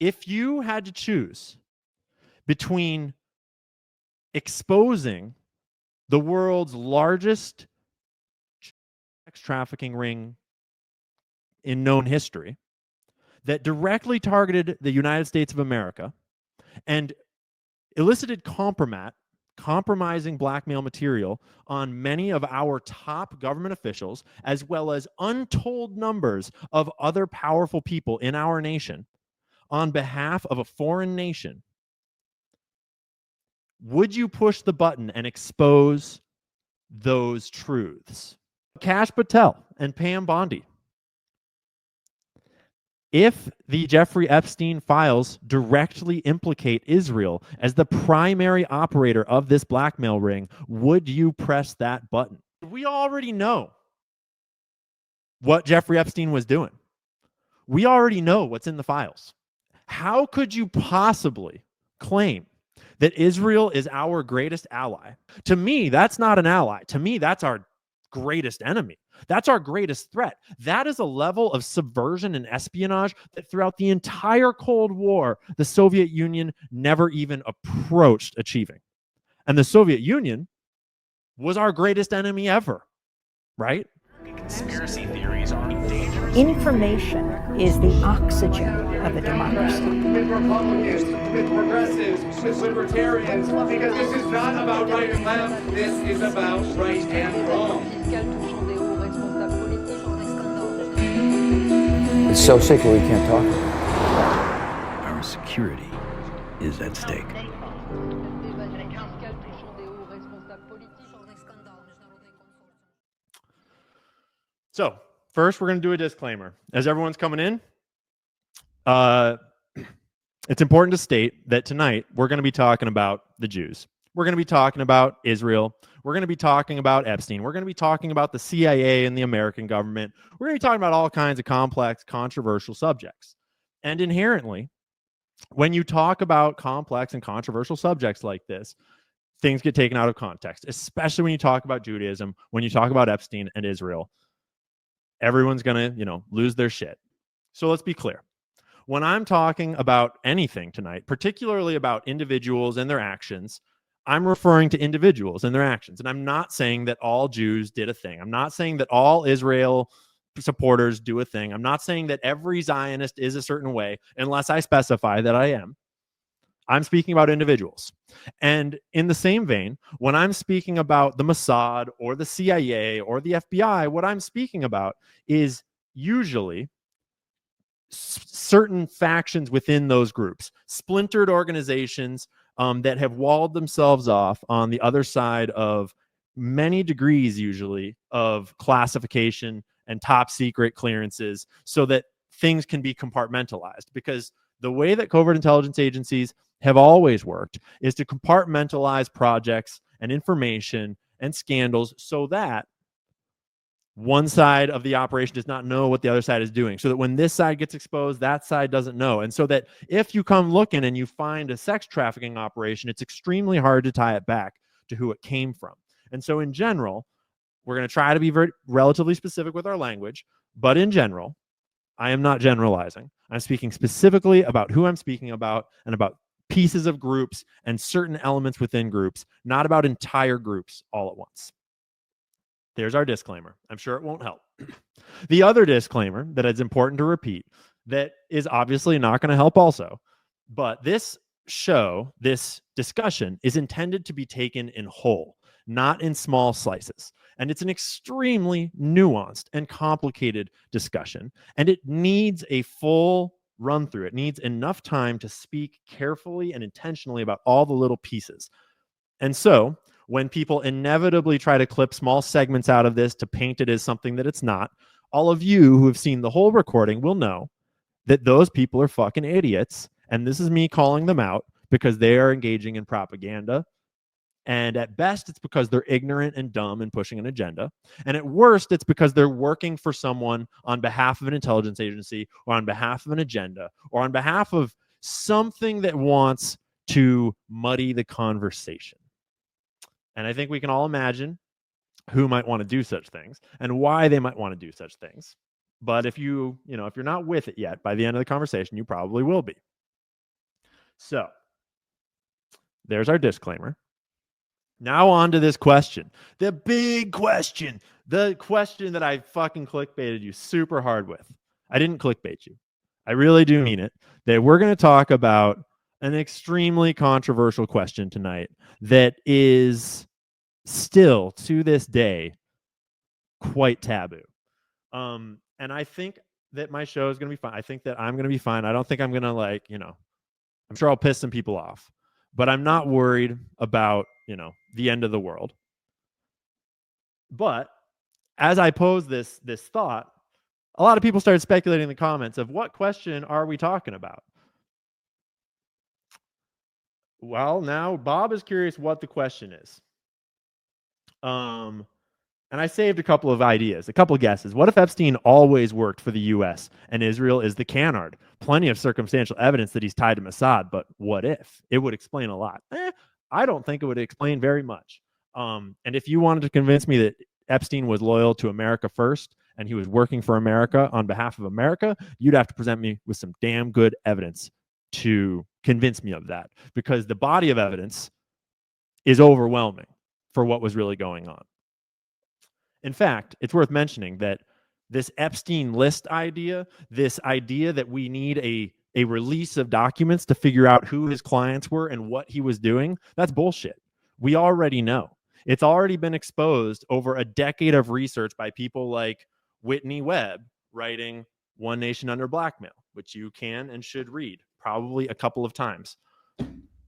if you had to choose between exposing the world's largest sex trafficking ring in known history that directly targeted the United States of America and elicited compromising blackmail material on many of our top government officials, as well as untold numbers of other powerful people in our nation on behalf of a foreign nation, would you push the button and expose those truths? Kash Patel and Pam Bondi. If the Jeffrey Epstein files directly implicate Israel as the primary operator of this blackmail ring, would you press that button? We already know what Jeffrey Epstein was doing. We already know what's in the files. How could you possibly claim that Israel is our greatest ally? To me, that's not an ally. To me, that's our greatest enemy. That's our greatest threat. That is a level of subversion and espionage that throughout the entire Cold War, the Soviet Union never even approached achieving. And the Soviet Union was our greatest enemy ever, right? Conspiracy theories are dangerous. Information is the oxygen of a democracy. With Republicans, with progressives, with libertarians, because this is not about right and left, this is about right and wrong. It's so sacred we can't talk. Our security is at stake. So first, we're going to do a disclaimer. As everyone's coming in, it's important to state that tonight we're going to be talking about the Jews. We're going to be talking about Israel. We're going to be talking about Epstein. We're going to be talking about the CIA and the American government. We're going to be talking about all kinds of complex, controversial subjects. And inherently, when you talk about complex and controversial subjects like this, things get taken out of context, especially when you talk about Judaism, when you talk about Epstein and Israel. Everyone's going to, lose their shit. So let's be clear. When I'm talking about anything tonight, particularly about individuals and their actions, I'm referring to individuals and their actions. And I'm not saying that all Jews did a thing. I'm not saying that all Israel supporters do a thing. I'm not saying that every Zionist is a certain way, unless I specify that I am. I'm speaking about individuals. And in the same vein, when I'm speaking about the Mossad or the CIA or the FBI, what I'm speaking about is usually certain factions within those groups, splintered organizations that have walled themselves off on the other side of many degrees, usually, of classification and top secret clearances so that things can be compartmentalized. Because the way that covert intelligence agencies have always worked is to compartmentalize projects and information and scandals so that one side of the operation does not know what the other side is doing, so that when this side gets exposed, that side doesn't know. And so that if you come looking and you find a sex trafficking operation, it's extremely hard to tie it back to who it came from. And so in general, we're going to try to be very relatively specific with our language, but in general, I am not generalizing. I'm speaking specifically about who I'm speaking about and about pieces of groups and certain elements within groups, not about entire groups all at once. There's our disclaimer. I'm sure it won't help. The other disclaimer that is important to repeat, that is obviously not going to help also, but this show, this discussion is intended to be taken in whole, not in small slices. And it's an extremely nuanced and complicated discussion, and it needs a full run through. It needs enough time to speak carefully and intentionally about all the little pieces. And so when people inevitably try to clip small segments out of this to paint it as something that it's not, all of you who have seen the whole recording will know that those people are fucking idiots. And this is me calling them out because they are engaging in propaganda. And at best, it's because they're ignorant and dumb and pushing an agenda. And at worst, it's because they're working for someone on behalf of an intelligence agency or on behalf of an agenda or on behalf of something that wants to muddy the conversation. And I think we can all imagine who might want to do such things and why they might want to do such things. But if if you're not with it yet, by the end of the conversation, you probably will be. So there's our disclaimer. Now on to this question. The big question. The question that I fucking clickbaited you super hard with. I didn't clickbait you. I really do mean it. That we're going to talk about an extremely controversial question tonight that is still, to this day, quite taboo. And I think that my show is going to be fine. I think that I'm going to be fine. I don't think I'm going to I'm sure I'll piss some people off, but I'm not worried about, the end of the world. But as I posed this thought, a lot of people started speculating in the comments of what question are we talking about? Well, now Bob is curious what the question is. And I saved a couple of ideas, a couple of guesses. What if Epstein always worked for the U.S. and Israel is the canard? Plenty of circumstantial evidence that he's tied to Mossad, but what if? It would explain a lot. I don't think it would explain very much. And if you wanted to convince me that Epstein was loyal to America first and he was working for America on behalf of America, you'd have to present me with some damn good evidence to convince me of that, because the body of evidence is overwhelming for what was really going on. In fact, it's worth mentioning that this Epstein list idea, this idea that we need a release of documents to figure out who his clients were and what he was doing, that's bullshit. We already know. It's already been exposed over a decade of research by people like Whitney Webb writing One Nation Under Blackmail, which you can and should read probably a couple of times.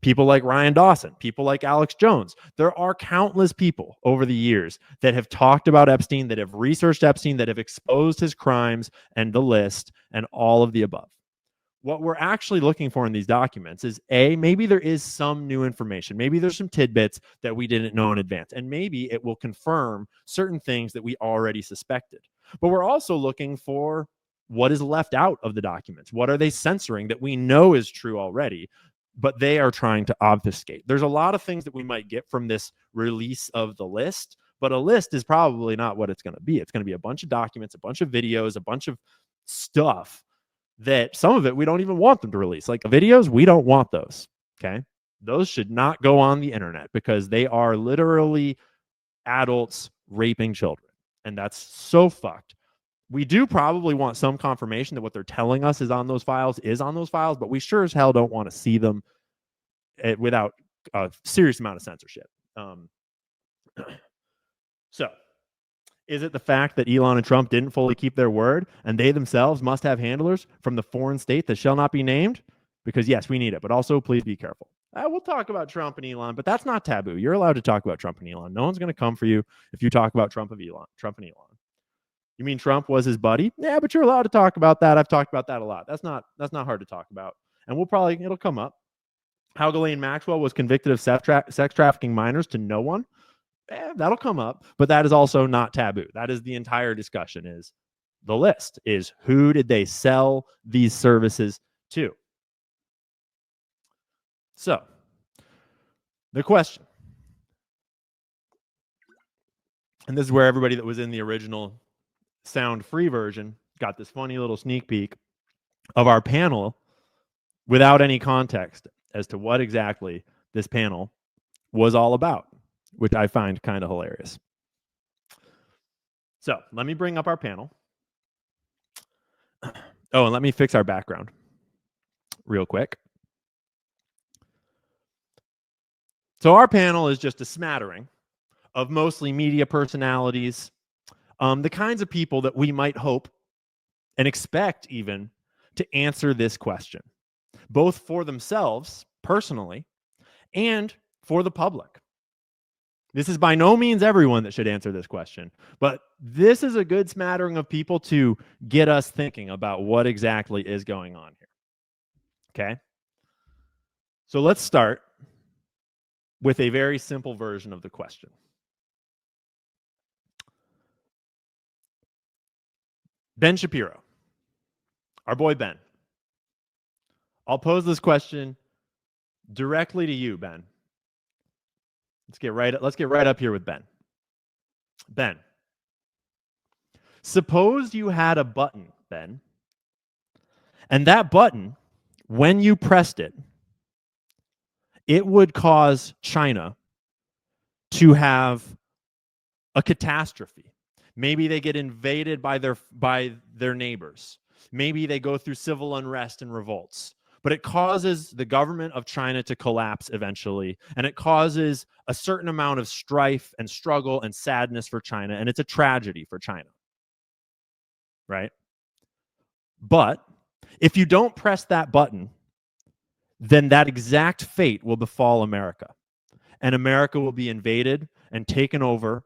People like Ryan Dawson, people like Alex Jones. There are countless people over the years that have talked about Epstein, that have researched Epstein, that have exposed his crimes and the list and all of the above. What we're actually looking for in these documents is maybe there is some new information. Maybe there's some tidbits that we didn't know in advance. And maybe it will confirm certain things that we already suspected. But we're also looking for what is left out of the documents. What are they censoring that we know is true already, but they are trying to obfuscate? There's a lot of things that we might get from this release of the list, but a list is probably not what it's going to be. It's going to be a bunch of documents, a bunch of videos, a bunch of stuff that some of it we don't even want them to release. Like the videos, we don't want those. Okay. Those should not go on the internet because they are literally adults raping children. And that's so fucked. We do probably want some confirmation that what they're telling us is on those files, but we sure as hell don't want to see them without a serious amount of censorship. So, is it the fact that Elon and Trump didn't fully keep their word and they themselves must have handlers from the foreign state that shall not be named? Because yes, we need it, but also please be careful. We'll talk about Trump and Elon, but that's not taboo. You're allowed to talk about Trump and Elon. No one's going to come for you if you talk about Trump and Elon. You mean Trump was his buddy? Yeah, but you're allowed to talk about that. I've talked about that a lot. That's not hard to talk about. And it'll come up. How Ghislaine Maxwell was convicted of sex trafficking minors to no one. That'll come up, but that is also not taboo. That is the entire discussion. Is the list is who did they sell these services to? So, the question, and this is where everybody that was in the original sound-free version got this funny little sneak peek of our panel without any context as to what exactly this panel was all about, which I find kind of hilarious. So let me bring up our panel. Oh, and let me fix our background real quick. So our panel is just a smattering of mostly media personalities, the kinds of people that we might hope and expect even to answer this question, both for themselves personally and for the public. This is by no means everyone that should answer this question, but this is a good smattering of people to get us thinking about what exactly is going on here. Okay? So let's start with a very simple version of the question. Ben Shapiro, our boy Ben. I'll pose this question directly to you, Ben. Let's get right up here with Ben. Ben, suppose you had a button, Ben, and that button, when you pressed it, it would cause China to have a catastrophe. Maybe they get invaded by their neighbors. Maybe they go through civil unrest and revolts. But it causes the government of China to collapse eventually, and it causes a certain amount of strife and struggle and sadness for China, and it's a tragedy for China. Right? But if you don't press that button, then that exact fate will befall America. And America will be invaded and taken over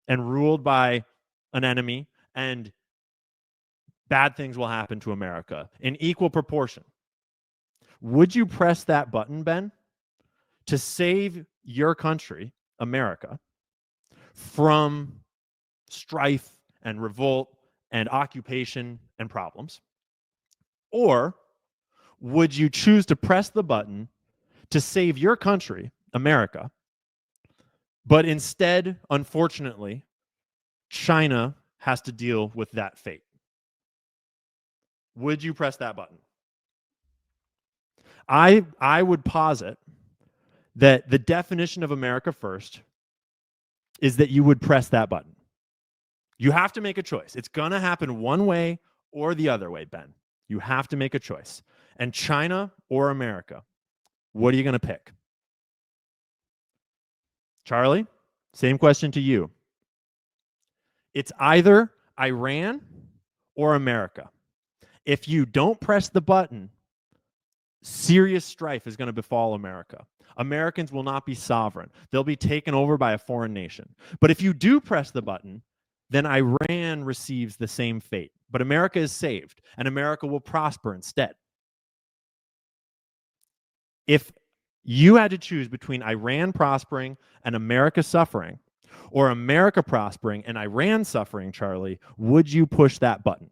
and ruled by an enemy, and bad things will happen to America in equal proportion. Would you press that button, Ben, to save your country, America, from strife and revolt and occupation and problems? Or would you choose to press the button to save your country, America, but instead, unfortunately, China has to deal with that fate? Would you press that button? I would posit that the definition of America first is that you would press that button. You have to make a choice. It's going to happen one way or the other way, Ben. You have to make a choice. And China or America, what are you going to pick? Charlie, same question to you. It's either Iran or America. If you don't press the button, serious strife is going to befall America. Americans will not be sovereign. They'll be taken over by a foreign nation. But if you do press the button, then Iran receives the same fate. But America is saved, and America will prosper instead. If you had to choose between Iran prospering and America suffering, or America prospering and Iran suffering, Charlie, would you push that button?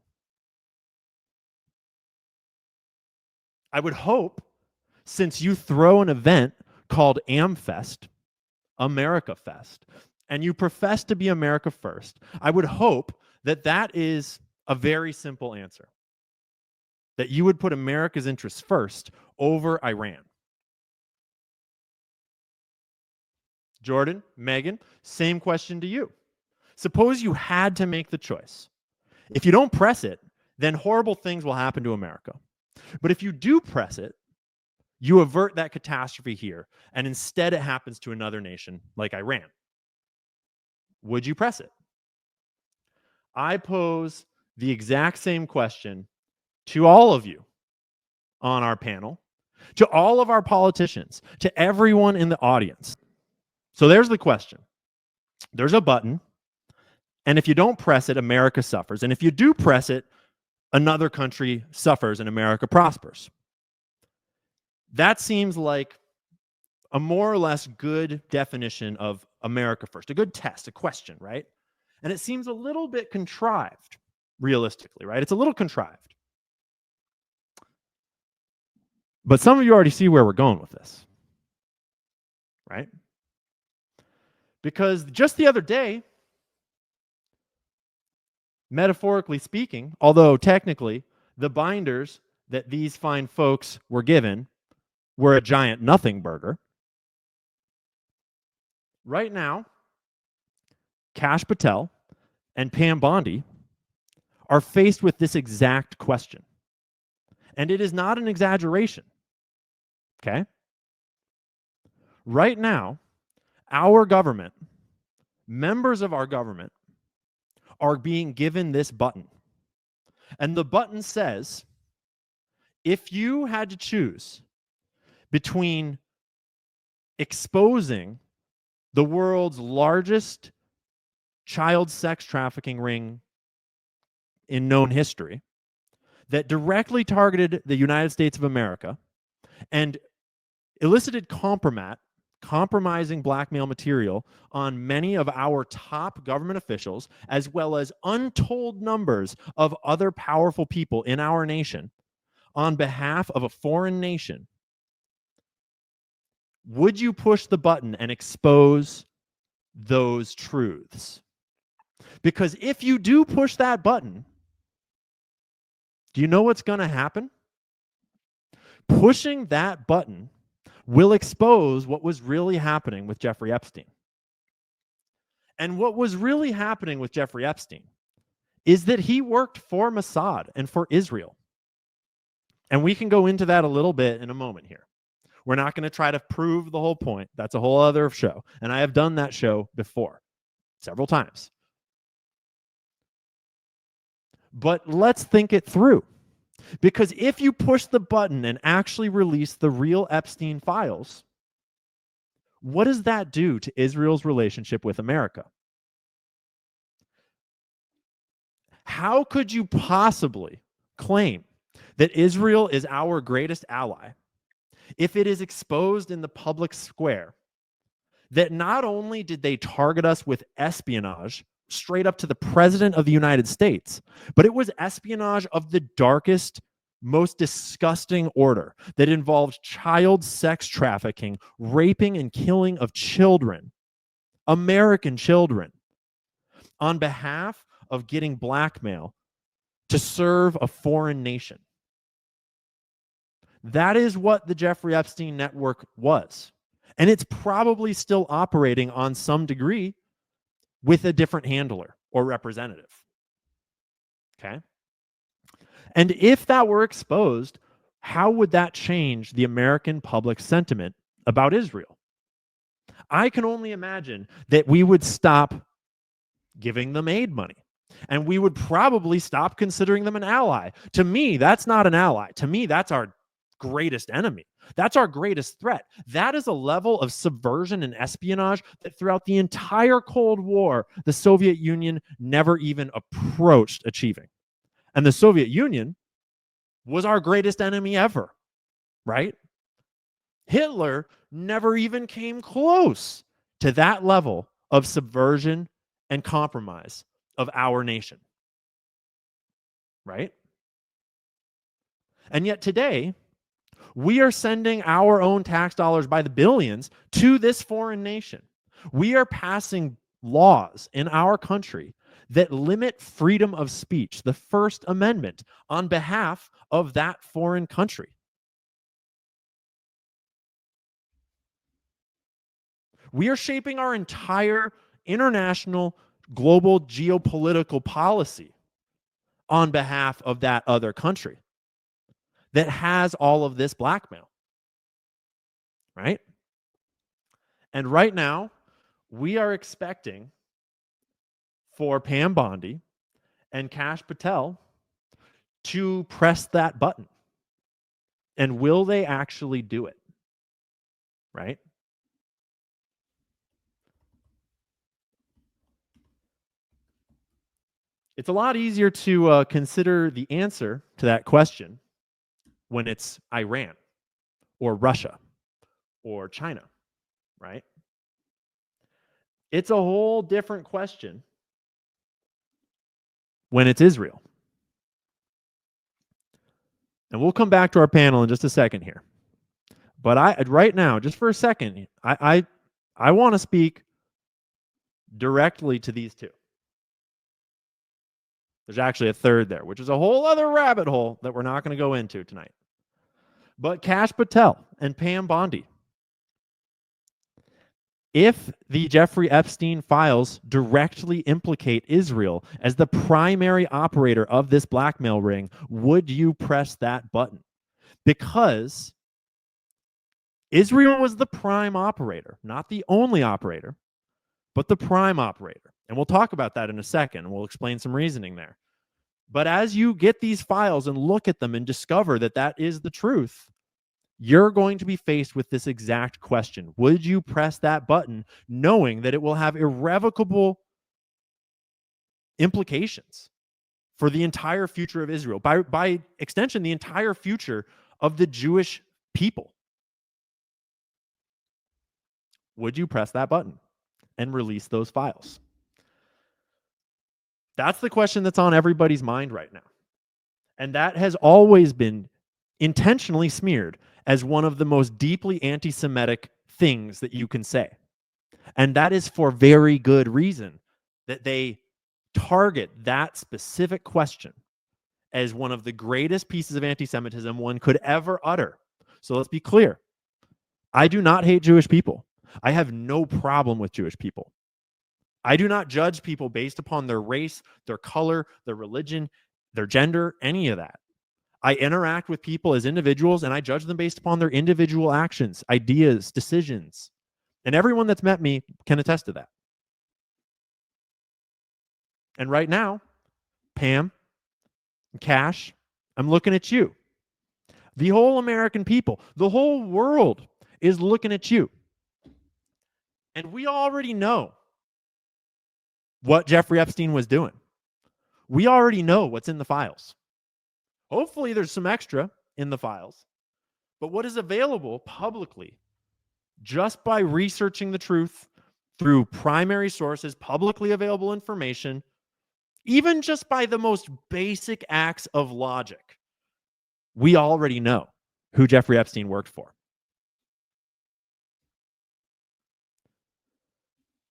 I would hope, since you throw an event called AmFest, America Fest, and you profess to be America first, I would hope that that is a very simple answer. That you would put America's interests first over Iran. Jordan, Megan, same question to you. Suppose you had to make the choice. If you don't press it, then horrible things will happen to America. But if you do press it, you avert that catastrophe here, and instead it happens to another nation like Iran. Would you press it? I pose the exact same question to all of you on our panel, to all of our politicians, to everyone in the audience. So there's the question. There's a button, and if you don't press it, America suffers. And if you do press it, another country suffers and America prospers. That seems like a more or less good definition of America first, a good test, a question, right? And it seems a little bit contrived, realistically, right? It's a little contrived. But some of you already see where we're going with this, right? Because just the other day, metaphorically speaking, although technically the binders that these fine folks were given were a giant nothing burger, right now, Kash Patel and Pam Bondi are faced with this exact question. And it is not an exaggeration. Okay? Right now, our government, members of our government, are being given this button. And the button says, if you had to choose between exposing the world's largest child sex trafficking ring in known history that directly targeted the United States of America and elicited compromising blackmail material on many of our top government officials, as well as untold numbers of other powerful people in our nation on behalf of a foreign nation, would you push the button and expose those truths? Because if you do push that button, do you know what's going to happen? Pushing that button will expose what was really happening with Jeffrey Epstein. And what was really happening with Jeffrey Epstein is that he worked for Mossad and for Israel. And we can go into that a little bit in a moment here. We're not going to try to prove the whole point. That's a whole other show. And I have done that show before, several times. But let's think it through. Because if you push the button and actually release the real Epstein files, what does that do to Israel's relationship with America? How could you possibly claim that Israel is our greatest ally if it is exposed in the public square that not only did they target us with espionage straight up to the President of the United States, but it was espionage of the darkest, most disgusting order that involved child sex trafficking, raping and killing of children, American children, on behalf of getting blackmail to serve a foreign nation. That is what the Jeffrey Epstein network was. And it's probably still operating on some degree with a different handler or representative. Okay? And if that were exposed, how would that change the American public sentiment about Israel? I can only imagine that we would stop giving them aid money. And we would probably stop considering them an ally. To me, that's not an ally. To me, that's our greatest enemy. That's our greatest threat. That is a level of subversion and espionage that throughout the entire Cold War, the Soviet Union never even approached achieving. And the Soviet Union was our greatest enemy ever, right? Hitler never even came close to that level of subversion and compromise of our nation, right? And yet today, we are sending our own tax dollars by the billions to this foreign nation. We are passing laws in our country that limit freedom of speech, the First Amendment, on behalf of that foreign country. We are shaping our entire international, global geopolitical policy on behalf of that other country that has all of this blackmail, right? And right now, we are expecting for Pam Bondi and Kash Patel to press that button. And will they actually do it? Right? It's a lot easier to consider the answer to that question when it's Iran or Russia or China, right? It's a whole different question when it's Israel. And we'll come back to our panel in just a second here. But right now, just for a second, I want to speak directly to these two. There's actually a third there, which is a whole other rabbit hole that we're not going to go into tonight. But Kash Patel and Pam Bondi, if the Jeffrey Epstein files directly implicate Israel as the primary operator of this blackmail ring, would you press that button? Because Israel was the prime operator, not the only operator, but the prime operator. And we'll talk about that in a second. We'll explain some reasoning there. But as you get these files and look at them and discover that that is the truth, you're going to be faced with this exact question. Would you press that button knowing that it will have irrevocable implications for the entire future of Israel? By extension, the entire future of the Jewish people. Would you press that button and release those files? That's the question that's on everybody's mind right now. And that has always been intentionally smeared as one of the most deeply anti-Semitic things that you can say. And that is for very good reason, that they target that specific question as one of the greatest pieces of anti-Semitism one could ever utter. So let's be clear. I do not hate Jewish people. I have no problem with Jewish people. I do not judge people based upon their race, their color, their religion, their gender, any of that. I interact with people as individuals and I judge them based upon their individual actions, ideas, decisions. And everyone that's met me can attest to that. And right now, Pam, Cash, I'm looking at you. The whole American people, the whole world is looking at you. And we already know what Jeffrey Epstein was doing. We already know what's in the files. Hopefully there's some extra in the files. But what is available publicly, just by researching the truth through primary sources, publicly available information, even just by the most basic acts of logic, we already know who Jeffrey Epstein worked for.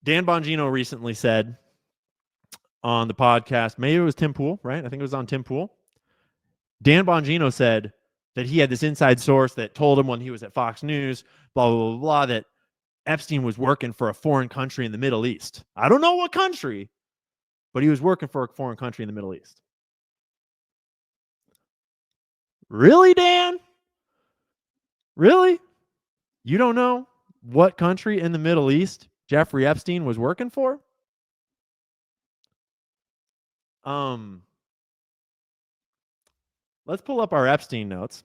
Dan Bongino recently said on the podcast, maybe it was Tim Pool, right? I think it was on Tim Pool. Dan Bongino said that he had this inside source that told him when he was at Fox News, blah, blah, blah, blah, that Epstein was working for a foreign country in the Middle East. I don't know what country, but he was working for a foreign country in the Middle East. Really, Dan? Really? You don't know what country in the Middle East Jeffrey Epstein was working for? Let's pull up our Epstein notes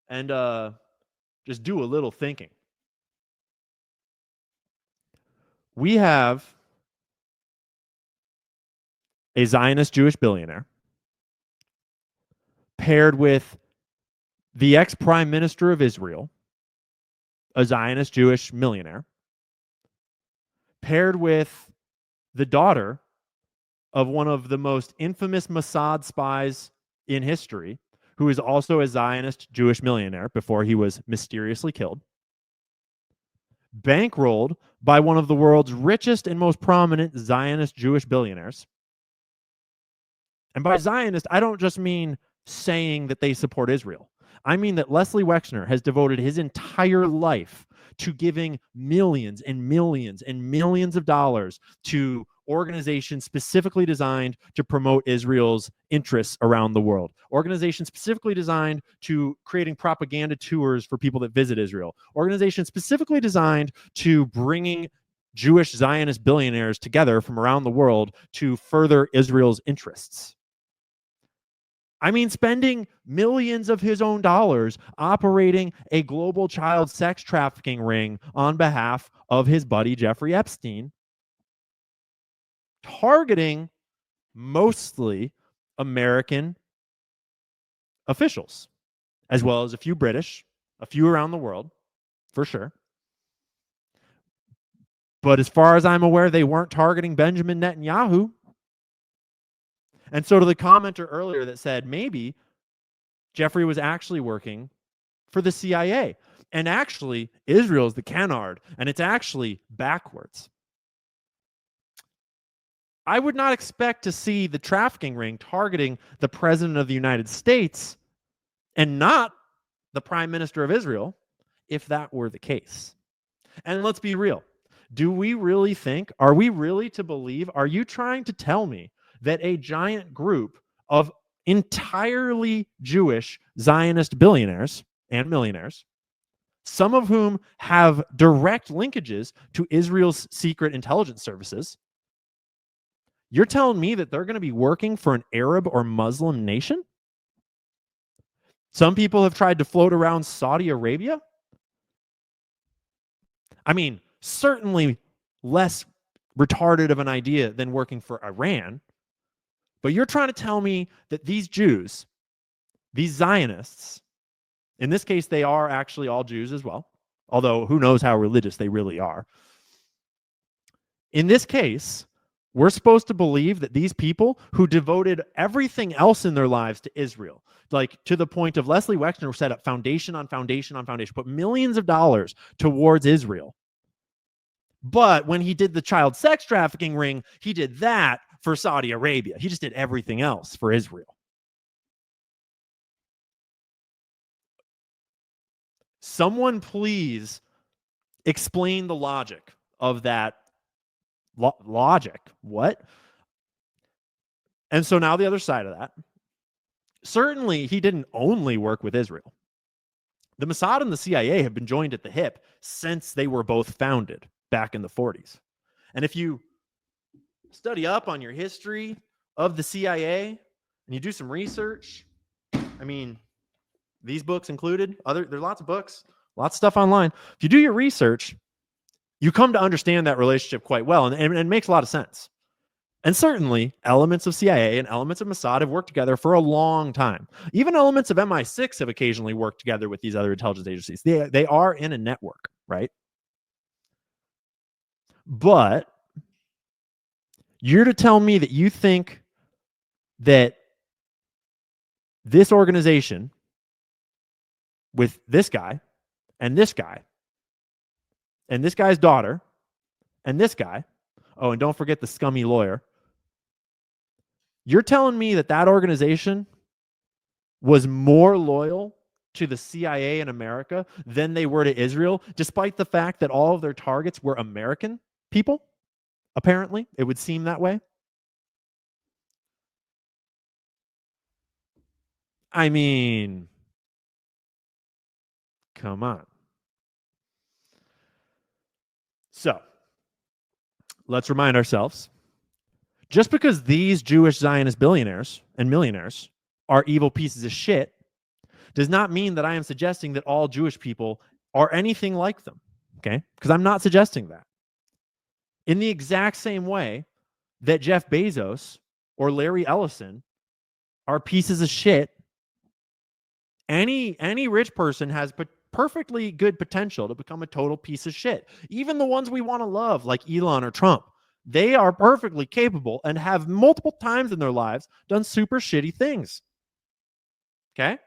and just do a little thinking. We have a Zionist Jewish billionaire paired with the ex-prime minister of Israel, a Zionist Jewish millionaire, paired with the daughter of one of the most infamous Mossad spies in history, who is also a Zionist Jewish millionaire before he was mysteriously killed, bankrolled by one of the world's richest and most prominent Zionist Jewish billionaires. And by Zionist, I don't just mean saying that they support Israel. I mean that Leslie Wexner has devoted his entire life to giving millions and millions and millions of dollars to organizations specifically designed to promote Israel's interests around the world. Organizations specifically designed to creating propaganda tours for people that visit Israel. Organizations specifically designed to bringing Jewish Zionist billionaires together from around the world to further Israel's interests. I mean, spending millions of his own dollars operating a global child sex trafficking ring on behalf of his buddy Jeffrey Epstein, targeting mostly American officials, as well as a few British, a few around the world, for sure. But as far as I'm aware, they weren't targeting Benjamin Netanyahu. And so to the commenter earlier that said maybe Jeffrey was actually working for the CIA, and actually Israel is the canard, and it's actually backwards. I would not expect to see the trafficking ring targeting the president of the United States and not the prime minister of Israel if that were the case. And let's be real. Do we really think, are we really to believe, are you trying to tell me that a giant group of entirely Jewish Zionist billionaires and millionaires, some of whom have direct linkages to Israel's secret intelligence services, you're telling me that they're going to be working for an Arab or Muslim nation? Some people have tried to float around Saudi Arabia. I mean, certainly less retarded of an idea than working for Iran. But you're trying to tell me that these Jews, these Zionists, in this case, they are actually all Jews as well, although who knows how religious they really are. In this case, we're supposed to believe that these people who devoted everything else in their lives to Israel, like to the point of Leslie Wexner set up foundation on foundation on foundation, put millions of dollars towards Israel. But when he did the child sex trafficking ring, he did that for Saudi Arabia. He just did everything else for Israel. Someone please explain the logic of that logic. What? And so now the other side of that. Certainly, he didn't only work with Israel. The Mossad and the CIA have been joined at the hip since they were both founded back in the 40s. And if you study up on your history of the CIA and you do some research, I mean, these books included, there's lots of books, lots of stuff online. If you do your research, you come to understand that relationship quite well, and it makes a lot of sense. And certainly, elements of CIA and elements of Mossad have worked together for a long time. Even elements of MI6 have occasionally worked together with these other intelligence agencies. They are in a network, right? But you're to tell me that you think that this organization with this guy and this guy and this guy's daughter and this guy, oh, and don't forget the scummy lawyer, you're telling me that that organization was more loyal to the CIA in America than they were to Israel, despite the fact that all of their targets were American people? Apparently, it would seem that way. I mean, come on. So, let's remind ourselves, just because these Jewish Zionist billionaires and millionaires are evil pieces of shit does not mean that I am suggesting that all Jewish people are anything like them, okay? Because I'm not suggesting that. In the exact same way that Jeff Bezos or Larry Ellison are pieces of shit, any rich person has perfectly good potential to become a total piece of shit. Even the ones we want to love, like Elon or Trump, they are perfectly capable and have multiple times in their lives done super shitty things. Okay?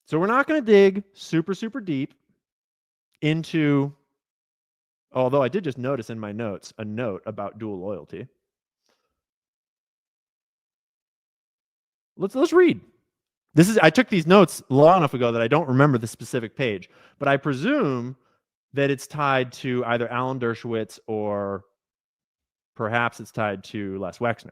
So we're not going to dig super, super deep into, although I did just notice in my notes a note about dual loyalty. Let's read. I took these notes long enough ago that I don't remember the specific page, but I presume that it's tied to either Alan Dershowitz or perhaps it's tied to Les Wexner.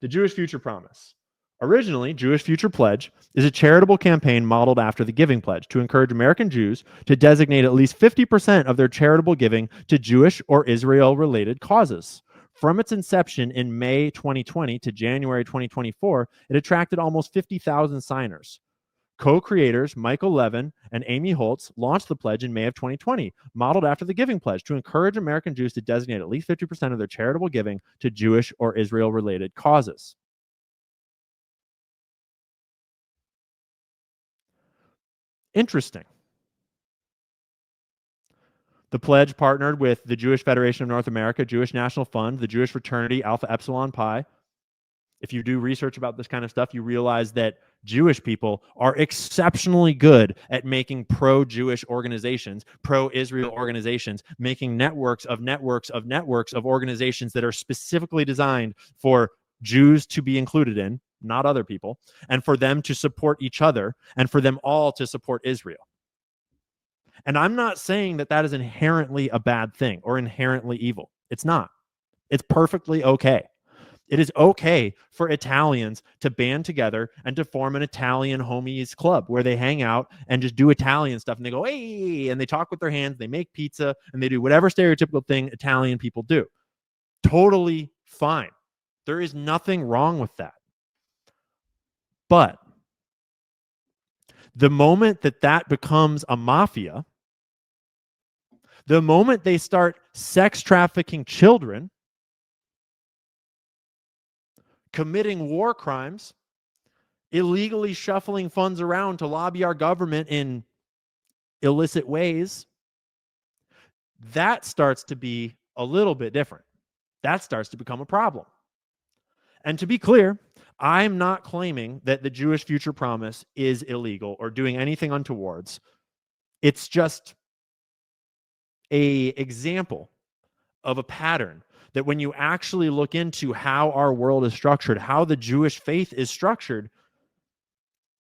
The Jewish Future Promise. Originally, Jewish Future Pledge is a charitable campaign modeled after the Giving Pledge to encourage American Jews to designate at least 50% of their charitable giving to Jewish or Israel-related causes. From its inception in May 2020 to January 2024, it attracted almost 50,000 signers. Co-creators Michael Levin and Amy Holtz launched the pledge in May of 2020, modeled after the Giving Pledge, to encourage American Jews to designate at least 50% of their charitable giving to Jewish or Israel-related causes. Interesting. The pledge partnered with the Jewish Federation of North America, Jewish National Fund, the Jewish fraternity Alpha Epsilon Pi. If you do research about this kind of stuff, you realize that Jewish people are exceptionally good at making pro-Jewish organizations, pro-Israel organizations, making networks of organizations that are specifically designed for Jews to be included in, not other people, and for them to support each other, and for them all to support Israel. And I'm not saying that that is inherently a bad thing or inherently evil. It's not. It's perfectly okay. It is okay for Italians to band together and to form an Italian homies club where they hang out and just do Italian stuff. And they go, hey, and they talk with their hands, they make pizza, and they do whatever stereotypical thing Italian people do. Totally fine. There is nothing wrong with that. But the moment that that becomes a mafia, the moment they start sex trafficking children, committing war crimes, illegally shuffling funds around to lobby our government in illicit ways, that starts to be a little bit different. That starts to become a problem. And to be clear, I'm not claiming that the Jewish Future Promise is illegal or doing anything untowards. It's just an example of a pattern that when you actually look into how our world is structured, how the Jewish faith is structured,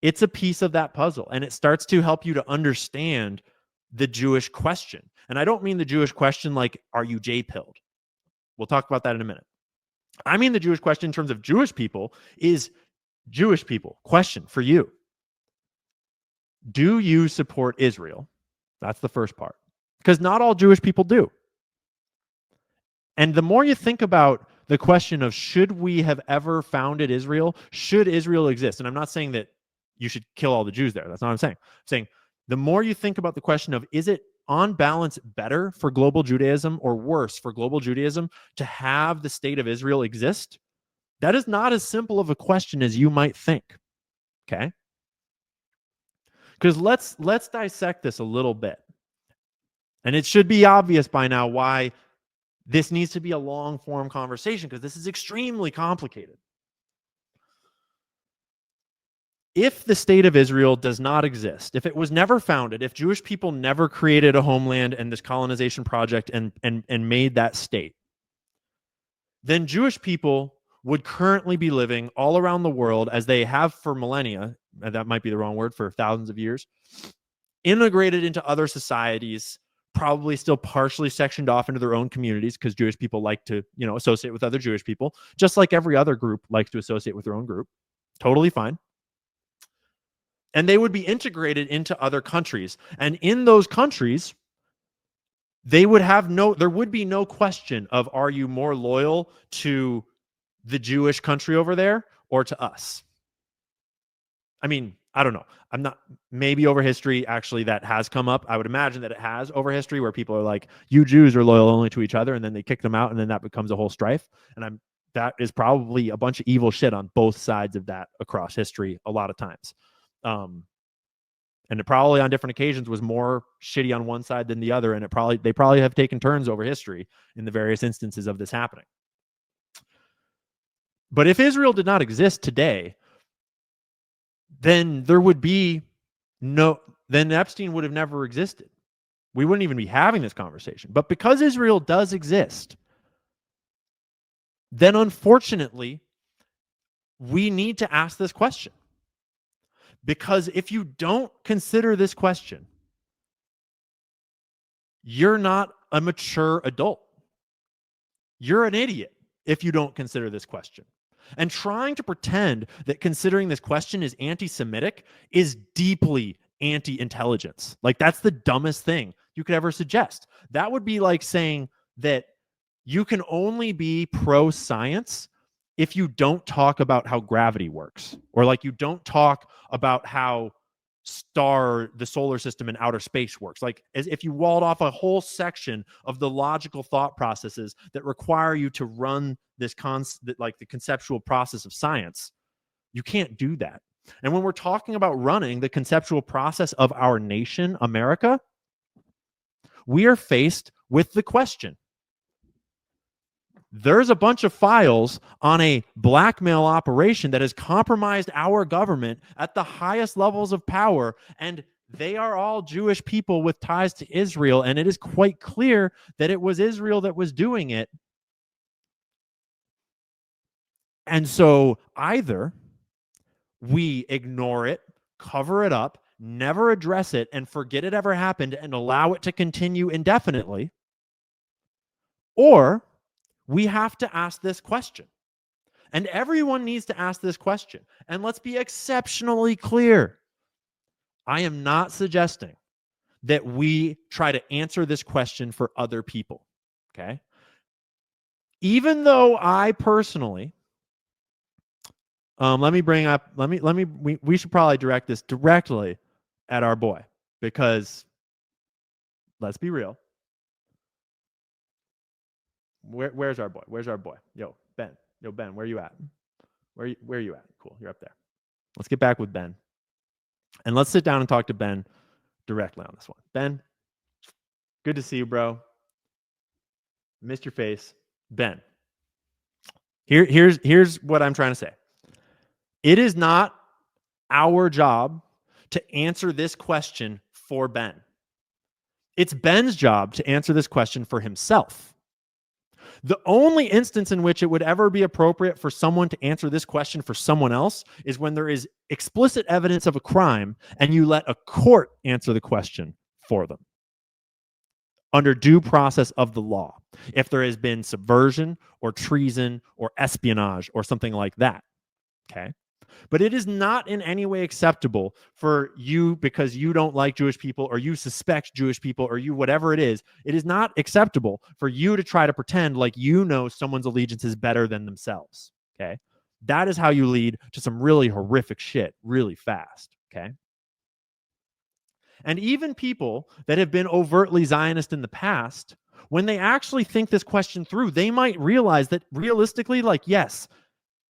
It's a piece of that puzzle, and it starts to help you to understand the Jewish question. And I don't mean the Jewish question like, are you J-pilled? We'll talk about that in a minute. I mean the Jewish question in terms of Jewish people is Jewish people. Question for you. Do you support Israel? That's the first part. Because not all Jewish people do. And the more you think about the question of should we have ever founded Israel? Should Israel exist? And I'm not saying that you should kill all the Jews there. That's not what I'm saying. I'm saying the more you think about the question of is it on balance better for global Judaism or worse for global Judaism to have the state of Israel exist? That is not as simple of a question as you might think. Okay? Because let's dissect this a little bit. And it should be obvious by now why this needs to be a long-form conversation, because this is extremely complicated. If the state of Israel does not exist, if it was never founded, if Jewish people never created a homeland and this colonization project and made that state, then Jewish people would currently be living all around the world as they have for millennia, that might be the wrong word, for thousands of years, integrated into other societies, probably still partially sectioned off into their own communities because Jewish people like to, associate with other Jewish people, just like every other group likes to associate with their own group. Totally fine. And they would be integrated into other countries. And in those countries, there would be no question of, are you more loyal to the Jewish country over there or to us? I mean, I don't know. Maybe over history, actually, that has come up. I would imagine that it has over history where people are like, you Jews are loyal only to each other, and then they kick them out, and then that becomes a whole strife. And that is probably a bunch of evil shit on both sides of that across history a lot of times. And it probably on different occasions was more shitty on one side than the other, and they probably have taken turns over history in the various instances of this happening. But if Israel did not exist today, then then Epstein would have never existed. We wouldn't even be having this conversation. But because Israel does exist, then unfortunately, we need to ask this question. Because if you don't consider this question, you're not a mature adult. You're an idiot if you don't consider this question. And trying to pretend that considering this question is anti-Semitic is deeply anti-intelligence. Like, that's the dumbest thing you could ever suggest. That would be like saying that you can only be pro-science if you don't talk about how gravity works, or like you don't talk about how the solar system and outer space works. Like, as if you walled off a whole section of the logical thought processes that require you to run this like the conceptual process of science. You can't do that. And when we're talking about running the conceptual process of our nation, America, we are faced with the question. There's a bunch of files on a blackmail operation that has compromised our government at the highest levels of power, and they are all Jewish people with ties to Israel, and it is quite clear that it was Israel that was doing it. And so either we ignore it, cover it up, never address it, and forget it ever happened and allow it to continue indefinitely, or we have to ask this question. And everyone needs to ask this question. And let's be exceptionally clear. I am not suggesting that we try to answer this question for other people. Okay? Even though I personally, we should probably direct this directly at our boy, because let's be real. Where's our boy? Where's our boy? Yo, Ben, where you at? Where are you at? Cool, you're up there. Let's get back with Ben. And let's sit down and talk to Ben directly on this one. Ben, good to see you, bro. Missed your face. Ben, here's what I'm trying to say. It is not our job to answer this question for Ben. It's Ben's job to answer this question for himself. The only instance in which it would ever be appropriate for someone to answer this question for someone else is when there is explicit evidence of a crime and you let a court answer the question for them under due process of the law. If there has been subversion or treason or espionage or something like that. Okay. But it is not in any way acceptable for you, because you don't like Jewish people or you suspect Jewish people or you whatever it is not acceptable for you to try to pretend like you know someone's allegiance is better than themselves. Okay. That is how you lead to some really horrific shit really fast. Okay. And even people that have been overtly Zionist in the past, when they actually think this question through, they might realize that realistically, like, yes,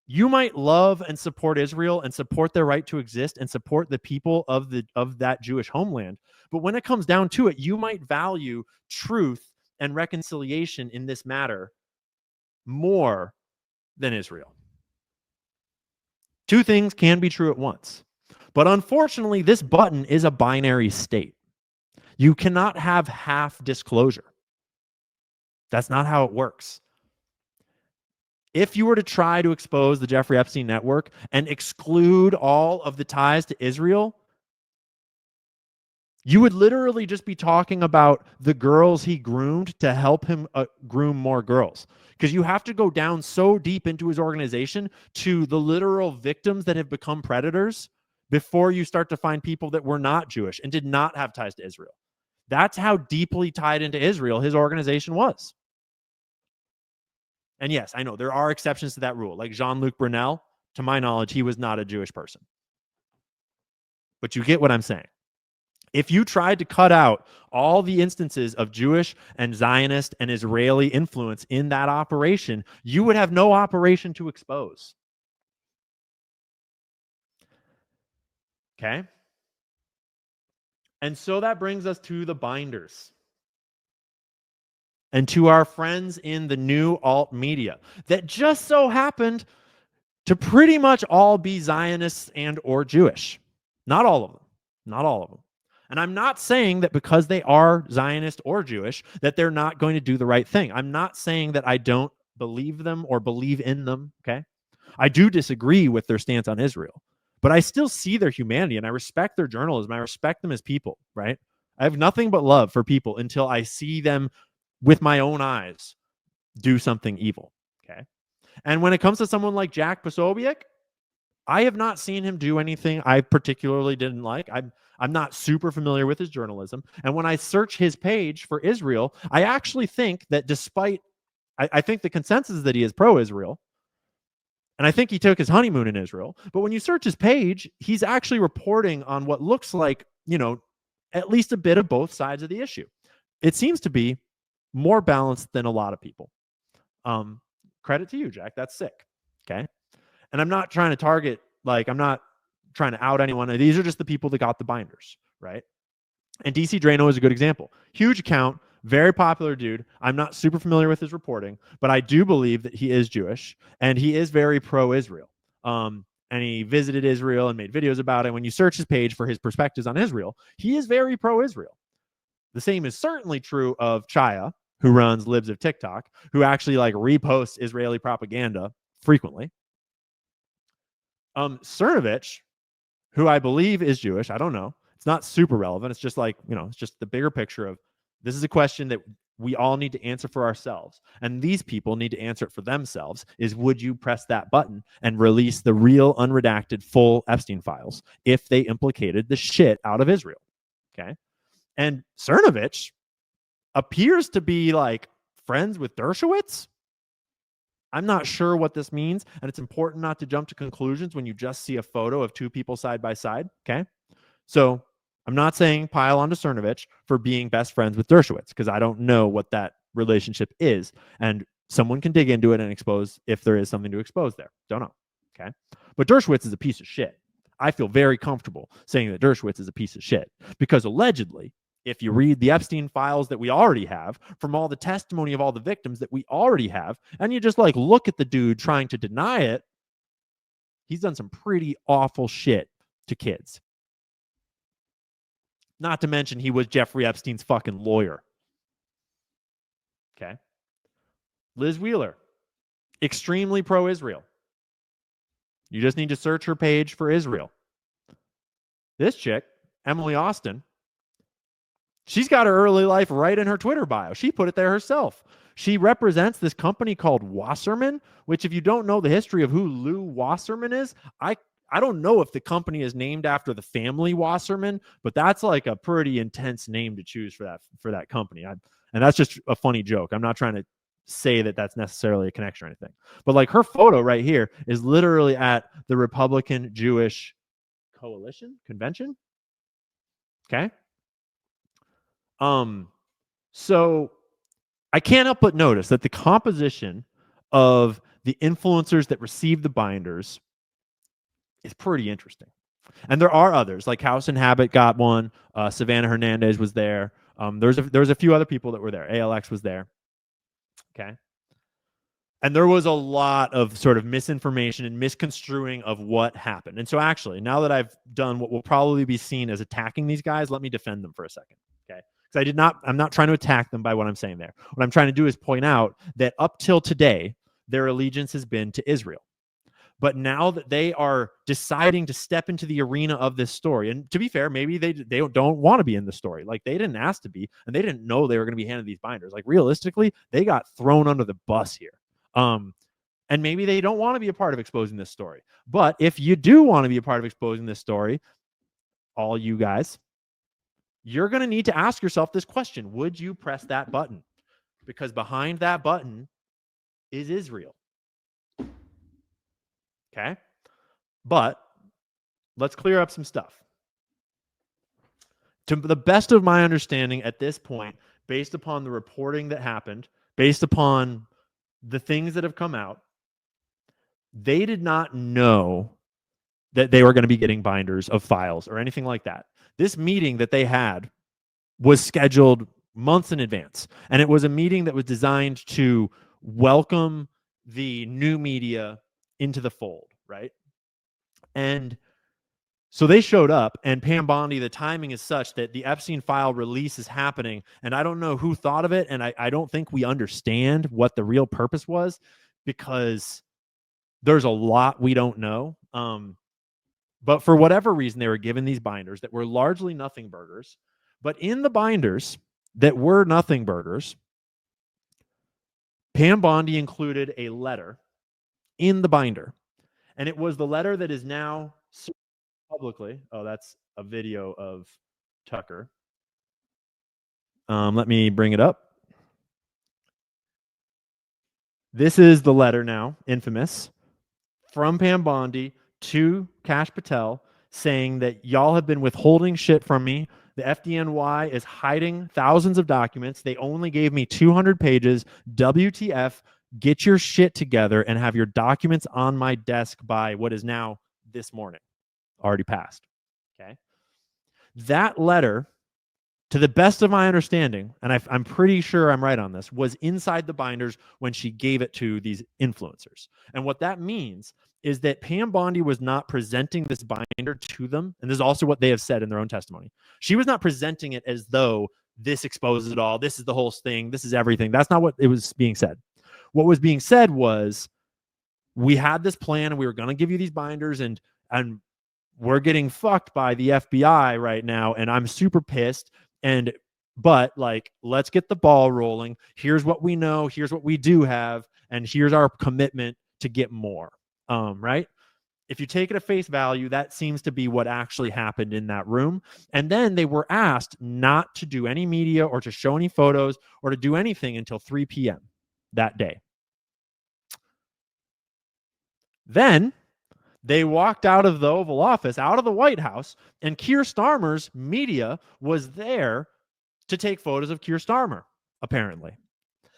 you might love and support Israel and support their right to exist and support the people of that Jewish homeland. But when it comes down to it, you might value truth and reconciliation in this matter more than Israel. Two things can be true at once. But unfortunately, this button is a binary state. You cannot have half disclosure. That's not how it works. If you were to try to expose the Jeffrey Epstein network and exclude all of the ties to Israel, you would literally just be talking about the girls he groomed to help him groom more girls. Because you have to go down so deep into his organization to the literal victims that have become predators before you start to find people that were not Jewish and did not have ties to Israel. That's how deeply tied into Israel his organization was. And yes, I know there are exceptions to that rule. Like Jean-Luc Brunel, to my knowledge, he was not a Jewish person. But you get what I'm saying. If you tried to cut out all the instances of Jewish and Zionist and Israeli influence in that operation, you would have no operation to expose. Okay? And so that brings us to the binders and to our friends in the new alt media that just so happened to pretty much all be Zionists and or Jewish. Not all of them. Not all of them. And I'm not saying that because they are Zionist or Jewish that they're not going to do the right thing. I'm not saying that I don't believe them or believe in them, okay? I do disagree with their stance on Israel, but I still see their humanity and I respect their journalism. I respect them as people, right? I have nothing but love for people until I see them with my own eyes do something evil, okay? And when it comes to someone like Jack Posobiec, I have not seen him do anything I particularly didn't like. I'm not super familiar with his journalism. And when I search his page for Israel, I actually think that despite, I think the consensus is that he is pro-Israel. And I think he took his honeymoon in Israel. But when you search his page, he's actually reporting on what looks like, you know, at least a bit of both sides of the issue. It seems to be more balanced than a lot of people. Credit to you, Jack. That's sick. Okay. And I'm not trying to target, like, I'm not trying to out anyone. These are just the people that got the binders, right? And DC Drano is a good example. Huge account, very popular dude. I'm not super familiar with his reporting, but I do believe that he is Jewish and he is very pro-Israel. And he visited Israel and made videos about it. When you search his page for his perspectives on Israel, he is very pro-Israel. The same is certainly true of Chaya, who runs Libs of TikTok, who actually like reposts Israeli propaganda frequently. Cernovich, who I believe is Jewish, I don't know. It's not super relevant. It's just like, you know, it's just the bigger picture of this is a question that we all need to answer for ourselves. And these people need to answer it for themselves is, would you press that button and release the real unredacted full Epstein files if they implicated the shit out of Israel? Okay. And Cernovich appears to be like friends with Dershowitz. I'm not sure what this means, and it's important not to jump to conclusions when you just see a photo of two people side by side, okay? So I'm not saying pile onto Cernovich for being best friends with Dershowitz, because I don't know what that relationship is, and someone can dig into it and expose if there is something to expose there. Don't know, okay? But Dershowitz is a piece of shit. I feel very comfortable saying that Dershowitz is a piece of shit, because allegedly, if you read the Epstein files that we already have, from all the testimony of all the victims that we already have, and you just like look at the dude trying to deny it, he's done some pretty awful shit to kids. Not to mention he was Jeffrey Epstein's fucking lawyer. Okay. Liz Wheeler, extremely pro-Israel. You just need to search her page for Israel. This chick, Emily Austin, she's got her early life right in her Twitter bio. She put it there herself. She represents this company called Wasserman, which, if you don't know the history of who Lou Wasserman is, I don't know if the company is named after the family Wasserman, but that's like a pretty intense name to choose for that company. And that's just a funny joke. I'm not trying to say that that's necessarily a connection or anything. But like her photo right here is literally at the Republican Jewish Convention. Okay. So I can't help but notice that the composition of the influencers that receive the binders is pretty interesting. And there are others, like House and Habit got one. Savannah Hernandez was there. There was a few other people that were there. ALX was there. Okay. And there was a lot of sort of misinformation and misconstruing of what happened. And so actually, now that I've done what will probably be seen as attacking these guys, let me defend them for a second. Okay. Because I'm not trying to attack them by what I'm saying there. What I'm trying to do is point out that up till today, their allegiance has been to Israel. But now that they are deciding to step into the arena of this story, and to be fair, maybe they don't want to be in the story. Like, they didn't ask to be, and they didn't know they were going to be handed these binders. Like, realistically, they got thrown under the bus here. And maybe they don't want to be a part of exposing this story. But if you do want to be a part of exposing this story, all you guys, you're going to need to ask yourself this question. Would you press that button? Because behind that button is Israel. Okay? But let's clear up some stuff. To the best of my understanding at this point, based upon the reporting that happened, based upon the things that have come out, they did not know that they were going to be getting binders of files or anything like that. This meeting that they had was scheduled months in advance. And it was a meeting that was designed to welcome the new media into the fold, right? And so they showed up, and Pam Bondi, the timing is such that the Epstein file release is happening, and I don't know who thought of it, and I don't think we understand what the real purpose was, because there's a lot we don't know. But for whatever reason, they were given these binders that were largely nothing burgers. But in the binders that were nothing burgers, Pam Bondi included a letter in the binder. And it was the letter that is now publicly. Oh, that's a video of Tucker. Let me bring it up. This is the letter now, infamous, from Pam Bondi to Kash Patel, saying that y'all have been withholding shit from me. The FDNY is hiding thousands of documents. They only gave me 200 pages. WTF, get your shit together and have your documents on my desk by what is now this morning. Already passed. Okay. That letter, to the best of my understanding, and I'm pretty sure I'm right on this, was inside the binders when she gave it to these influencers. And what that means is that Pam Bondi was not presenting this binder to them. And this is also what they have said in their own testimony. She was not presenting it as though this exposes it all. This is the whole thing. This is everything. That's not what it was being said. What was being said was, we had this plan and we were going to give you these binders, and we're getting fucked by the FBI right now. And I'm super pissed. But like, let's get the ball rolling. Here's what we know. Here's what we do have. And here's our commitment to get more. Right? If you take it at face value, that seems to be what actually happened in that room. And then they were asked not to do any media or to show any photos or to do anything until 3 p.m. that day. Then they walked out of the Oval Office, out of the White House, and Keir Starmer's media was there to take photos of Keir Starmer, apparently.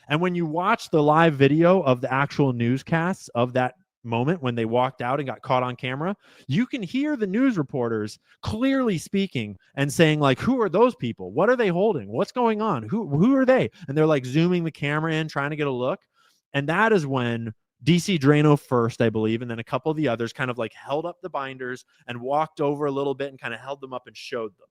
And when you watch the live video of the actual newscasts of that moment when they walked out and got caught on camera, you can hear the news reporters clearly speaking and saying, like, who are those people? What are they holding? What's going on? Who are they? And they're like zooming the camera in, trying to get a look. And that is when DC Drano first, I believe, and then a couple of the others kind of like held up the binders and walked over a little bit and kind of held them up and showed them.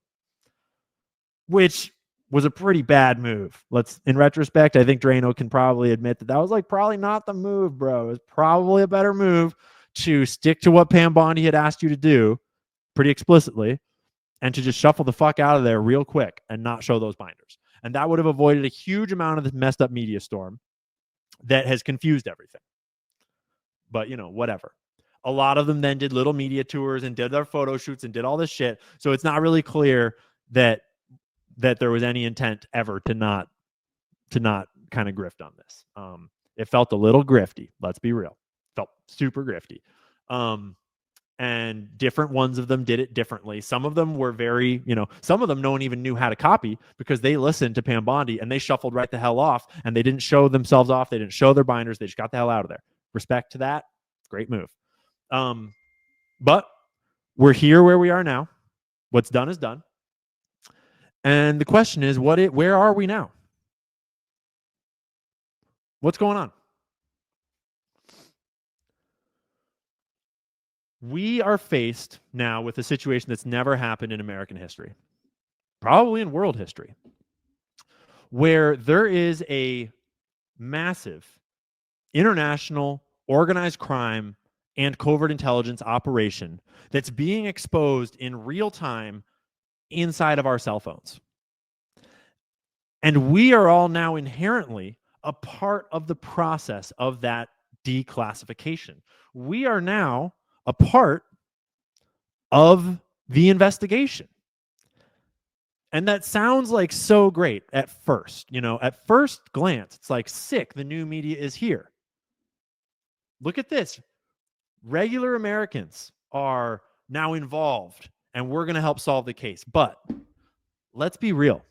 Which was a pretty bad move. In retrospect, I think Drano can probably admit that was like probably not the move, bro. It was probably a better move to stick to what Pam Bondi had asked you to do pretty explicitly and to just shuffle the fuck out of there real quick and not show those binders. And that would have avoided a huge amount of this messed up media storm that has confused everything. But, whatever. A lot of them then did little media tours and did their photo shoots and did all this shit. So it's not really clear that there was any intent ever to not kind of grift on this. It felt a little grifty. Let's be real. Felt super grifty. And different ones of them did it differently. Some of them were very, some of them no one even knew how to copy because they listened to Pam Bondi and they shuffled right the hell off and they didn't show themselves off. They didn't show their binders. They just got the hell out of there. Respect to that. Great move. But we're here where we are now. What's done is done. And the question is, where are we now? What's going on? We are faced now with a situation that's never happened in American history, probably in world history, where there is a massive international organized crime and covert intelligence operation that's being exposed in real time inside of our cell phones. And we are all now inherently a part of the process of that declassification. We are now a part of the investigation. And that sounds like so great at first. At first glance, it's like, sick, the new media is here. Look at this. Regular Americans are now involved, and we're going to help solve the case. But let's be real.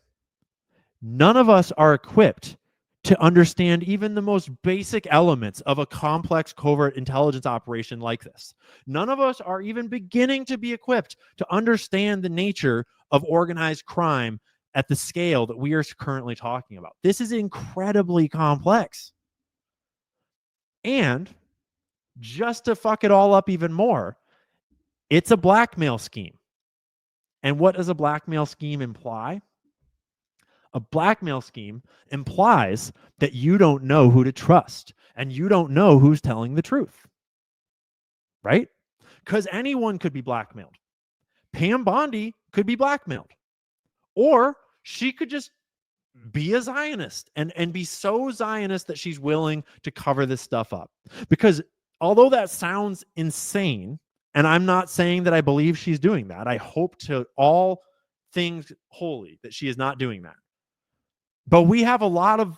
None of us are equipped to understand even the most basic elements of a complex covert intelligence operation like this. None of us are even beginning to be equipped to understand the nature of organized crime at the scale that we are currently talking about. This is incredibly complex. And just to fuck it all up even more, it's a blackmail scheme. And what does a blackmail scheme imply? A blackmail scheme implies that you don't know who to trust and you don't know who's telling the truth. Right? Because anyone could be blackmailed. Pam Bondi could be blackmailed. Or she could just be a Zionist and be so Zionist that she's willing to cover this stuff up. Because although that sounds insane, and I'm not saying that I believe she's doing that, I hope to all things holy that she is not doing that. But we have a lot of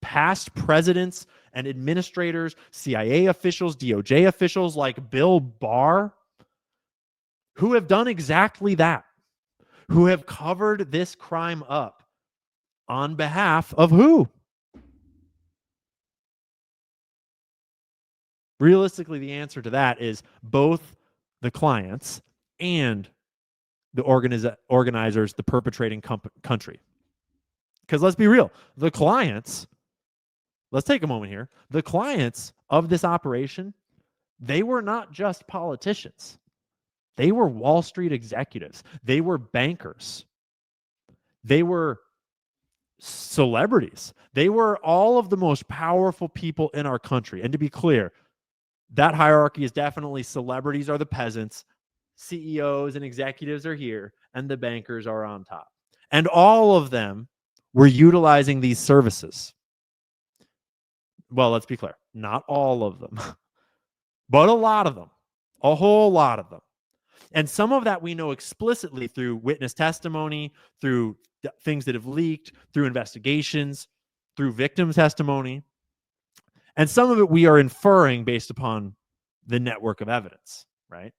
past presidents and administrators, CIA officials, DOJ officials like Bill Barr, who have done exactly that, who have covered this crime up on behalf of who? Realistically, the answer to that is both the clients and the organizers, the perpetrating country. Because let's be real, the clients, let's take a moment here. The clients of this operation, they were not just politicians. They were Wall Street executives. They were bankers. They were celebrities. They were all of the most powerful people in our country. And to be clear, that hierarchy is definitely celebrities are the peasants, CEOs and executives are here, and the bankers are on top. And all of them were utilizing these services. Well, let's be clear. Not all of them, but a lot of them, a whole lot of them. And some of that we know explicitly through witness testimony, through things that have leaked, through investigations, through victim testimony. And some of it we are inferring based upon the network of evidence, right?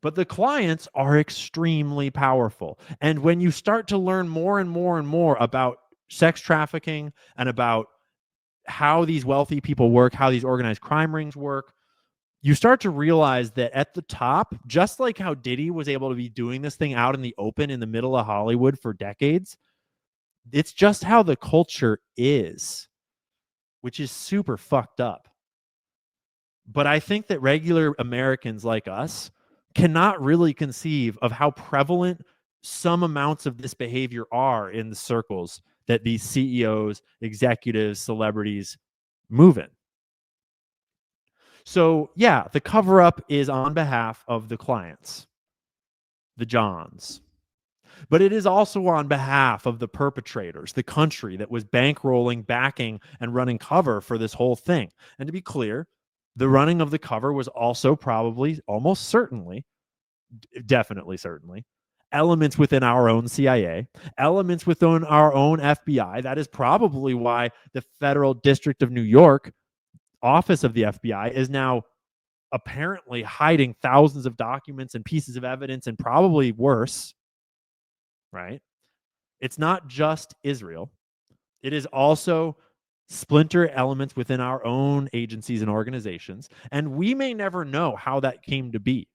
But the clients are extremely powerful. And when you start to learn more and more and more about sex trafficking and about how these wealthy people work, how these organized crime rings work, you start to realize that at the top, just like how Diddy was able to be doing this thing out in the open in the middle of Hollywood for decades, it's just how the culture is, which is super fucked up. But I think that regular Americans like us cannot really conceive of how prevalent some amounts of this behavior are in the circles that these CEOs, executives, celebrities move in. So, yeah, the cover up is on behalf of the clients, the Johns. But it is also on behalf of the perpetrators, the country that was bankrolling, backing, and running cover for this whole thing. And to be clear, the running of the cover was also probably, almost certainly, definitely certainly, elements within our own CIA, elements within our own FBI. That is probably why the Federal District of New York office of the FBI is now apparently hiding thousands of documents and pieces of evidence, and probably worse, right? It's not just Israel. It is also splinter elements within our own agencies and organizations. And we may never know how that came to be,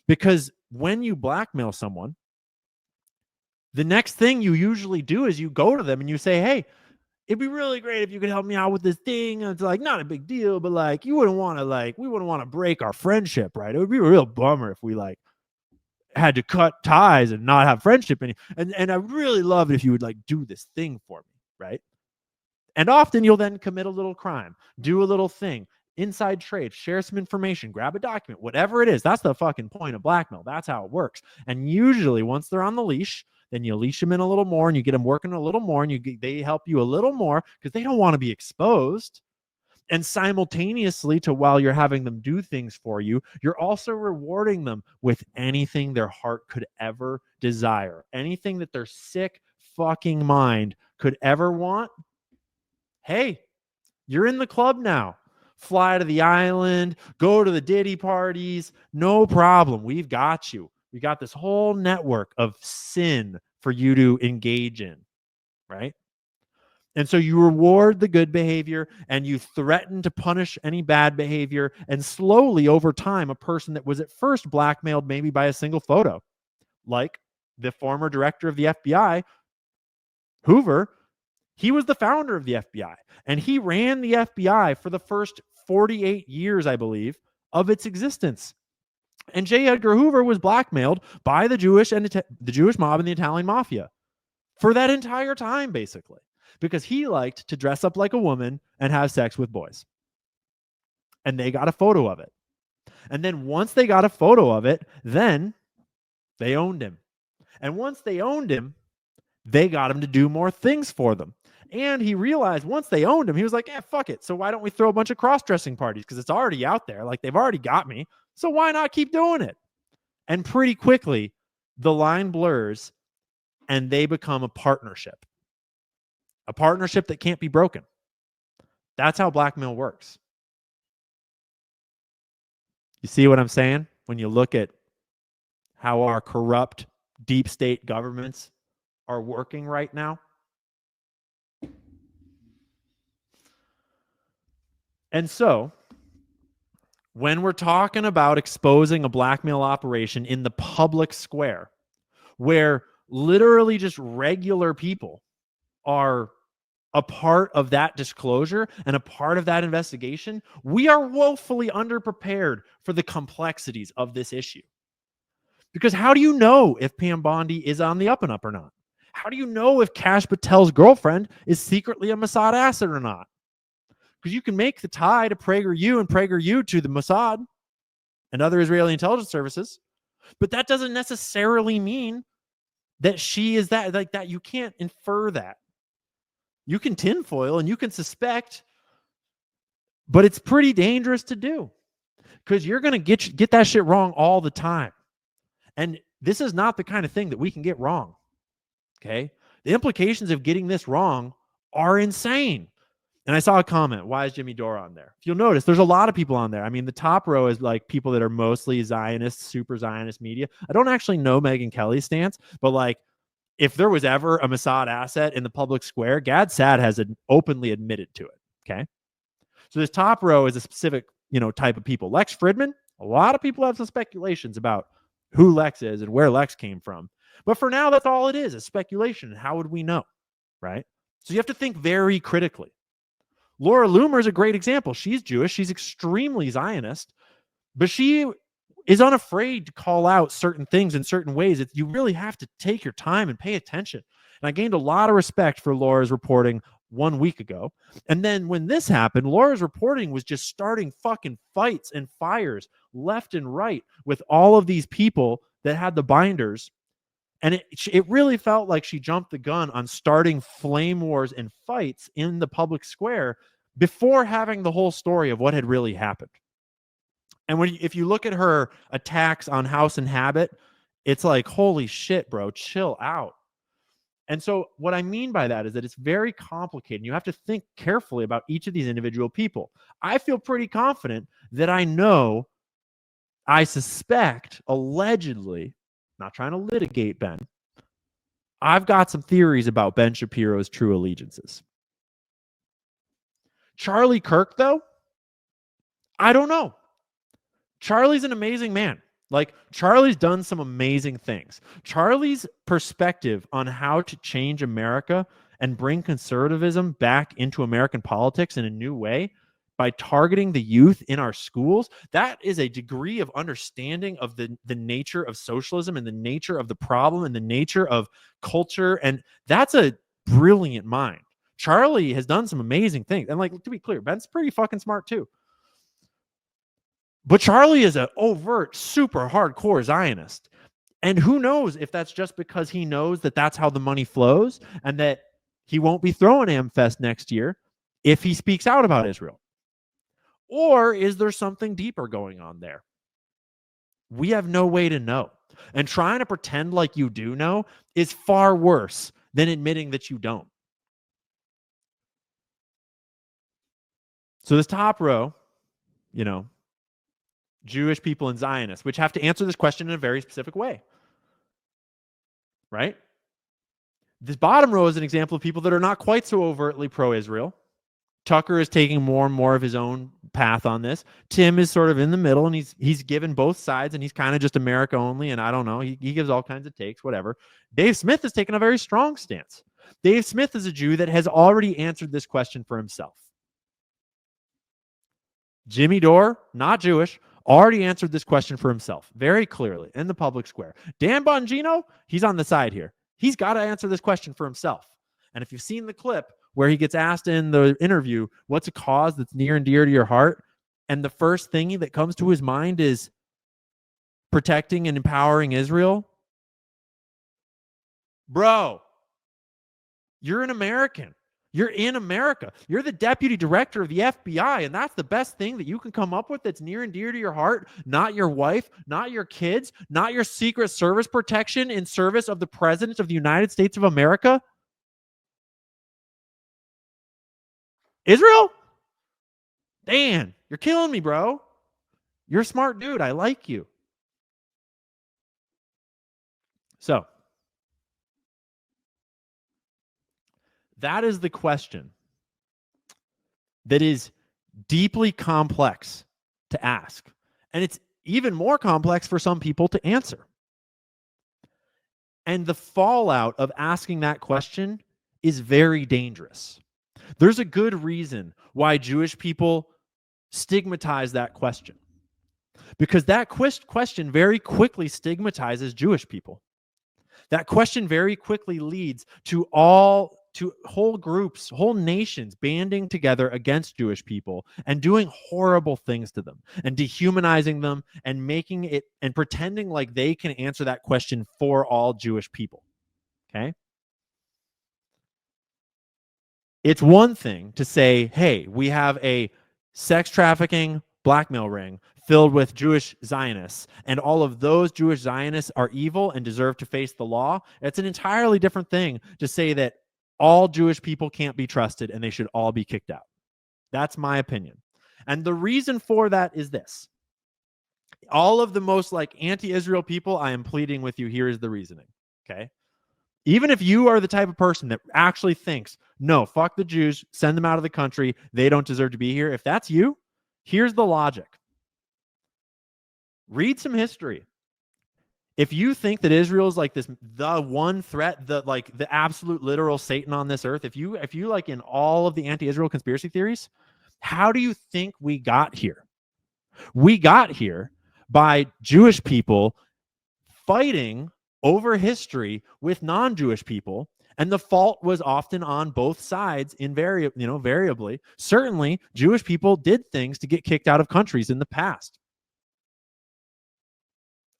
because when you blackmail someone, the next thing you usually do is you go to them and you say, hey, it'd be really great if you could help me out with this thing. And it's like, not a big deal, but like, we wouldn't want to break our friendship, right? It would be a real bummer if we like had to cut ties and not have friendship and I would really love it if you would like do this thing for me, right? And often you'll then commit a little crime, do a little thing, inside trade, share some information, grab a document, whatever it is. That's the fucking point of blackmail. That's how it works. And usually once they're on the leash, then you leash them in a little more and you get them working a little more and they help you a little more because they don't want to be exposed. And simultaneously to while you're having them do things for you, you're also rewarding them with anything their heart could ever desire, anything that their sick fucking mind could ever want. Hey, you're in the club now. Fly to the island, go to the Diddy parties, no problem. We've got you. We got this whole network of sin for you to engage in, right? And so you reward the good behavior and you threaten to punish any bad behavior. And slowly over time, a person that was at first blackmailed maybe by a single photo, like the former director of the FBI, Hoover, he was the founder of the FBI and he ran the FBI for the first 48 years, I believe, of its existence. And J. Edgar Hoover was blackmailed by the Jewish mob and the Italian mafia for that entire time, basically, because he liked to dress up like a woman and have sex with boys. And they got a photo of it. And then once they got a photo of it, then they owned him. And once they owned him, they got him to do more things for them. And he realized once they owned him, he was like, fuck it. So why don't we throw a bunch of cross-dressing parties? Because it's already out there. Like, they've already got me. So why not keep doing it? And pretty quickly, the line blurs and they become a partnership that can't be broken. That's how blackmail works. You see what I'm saying? When you look at how our corrupt deep state governments are working right now. And so, when we're talking about exposing a blackmail operation in the public square, where literally just regular people are a part of that disclosure and a part of that investigation, we are woefully underprepared for the complexities of this issue. Because how do you know if Pam Bondi is on the up and up or not? How do you know if Kash Patel's girlfriend is secretly a Mossad asset or not? Because you can make the tie to PragerU and PragerU to the Mossad and other Israeli intelligence services, but that doesn't necessarily mean that she is that, like that. You can't infer that. You can tinfoil and you can suspect, but it's pretty dangerous to do because you're going to get that shit wrong all the time. And this is not the kind of thing that we can get wrong. Okay. The implications of getting this wrong are insane. And I saw a comment, why is Jimmy Dore on there? If you'll notice, there's a lot of people on there. I mean, the top row is like people that are mostly Zionist, super Zionist media. I don't actually know Megyn Kelly's stance, but like, if there was ever a Mossad asset in the public square, Gad Saad has openly admitted to it. Okay. So this top row is a specific, type of people. Lex Fridman, a lot of people have some speculations about who Lex is and where Lex came from. But for now, that's all it is speculation. How would we know? Right. So you have to think very critically. Laura Loomer is a great example. She's Jewish. She's extremely Zionist, but she is unafraid to call out certain things in certain ways. You really have to take your time and pay attention. And I gained a lot of respect for Laura's reporting 1 week ago. And then when this happened, Laura's reporting was just starting fucking fights and fires left and right with all of these people that had the binders. And it really felt like she jumped the gun on starting flame wars and fights in the public square before having the whole story of what had really happened. And if you look at her attacks on House and Habit, it's like, holy shit, bro, chill out. And so what I mean by that is that it's very complicated. You have to think carefully about each of these individual people. I feel pretty confident that I suspect, allegedly, not trying to litigate Ben, I've got some theories about Ben Shapiro's true allegiances. Charlie Kirk, though, I don't know. Charlie's an amazing man. Like, Charlie's done some amazing things. Charlie's perspective on how to change America and bring conservatism back into American politics in a new way by targeting the youth in our schools, that is a degree of understanding of the nature of socialism and the nature of the problem and the nature of culture. And that's a brilliant mind. Charlie has done some amazing things. And like, to be clear, Ben's pretty fucking smart too. But Charlie is an overt, super hardcore Zionist. And who knows if that's just because he knows that that's how the money flows and that he won't be throwing AmFest next year if he speaks out about Israel. Or is there something deeper going on there? We have no way to know. And trying to pretend like you do know is far worse than admitting that you don't. So this top row, Jewish people and Zionists, which have to answer this question in a very specific way. Right? This bottom row is an example of people that are not quite so overtly pro-Israel. Tucker is taking more and more of his own path on this. Tim is sort of in the middle, and he's given both sides, and he's kind of just America only, and I don't know. He gives all kinds of takes, whatever. Dave Smith has taken a very strong stance. Dave Smith is a Jew that has already answered this question for himself. Jimmy Dore, not Jewish, already answered this question for himself very clearly in the public square. Dan Bongino, he's on the side here. He's got to answer this question for himself. And if you've seen the clip where he gets asked in the interview, what's a cause that's near and dear to your heart? And the first thing that comes to his mind is protecting and empowering Israel. Bro, you're an American. You're in America. You're the deputy director of the FBI, and that's the best thing that you can come up with that's near and dear to your heart. Not your wife, not your kids, not your Secret Service protection in service of the President of the United States of America. Israel? Dan, you're killing me, bro. You're a smart dude. I like you. So, that is the question that is deeply complex to ask. And it's even more complex for some people to answer. And the fallout of asking that question is very dangerous. There's a good reason why Jewish people stigmatize that question. Because that question very quickly stigmatizes Jewish people. That question very quickly leads to whole groups, whole nations banding together against Jewish people and doing horrible things to them and dehumanizing them and making it and pretending like they can answer that question for all Jewish people. Okay? It's one thing to say, hey, we have a sex trafficking blackmail ring filled with Jewish Zionists, and all of those Jewish Zionists are evil and deserve to face the law. It's an entirely different thing to say that all Jewish people can't be trusted and they should all be kicked out. That's my opinion. And the reason for that is this. All of the most anti-Israel people, I am pleading with you, here is the reasoning. Okay? Even if you are the type of person that actually thinks, no, fuck the Jews, send them out of the country, they don't deserve to be here. If that's you, here's the logic. Read some history. If you think that Israel is the one threat, the absolute literal Satan on this earth, if you in all of the anti-Israel conspiracy theories, how do you think we got here? We got here by Jewish people fighting over history with non-Jewish people, and the fault was often on both sides variably. Certainly, Jewish people did things to get kicked out of countries in the past.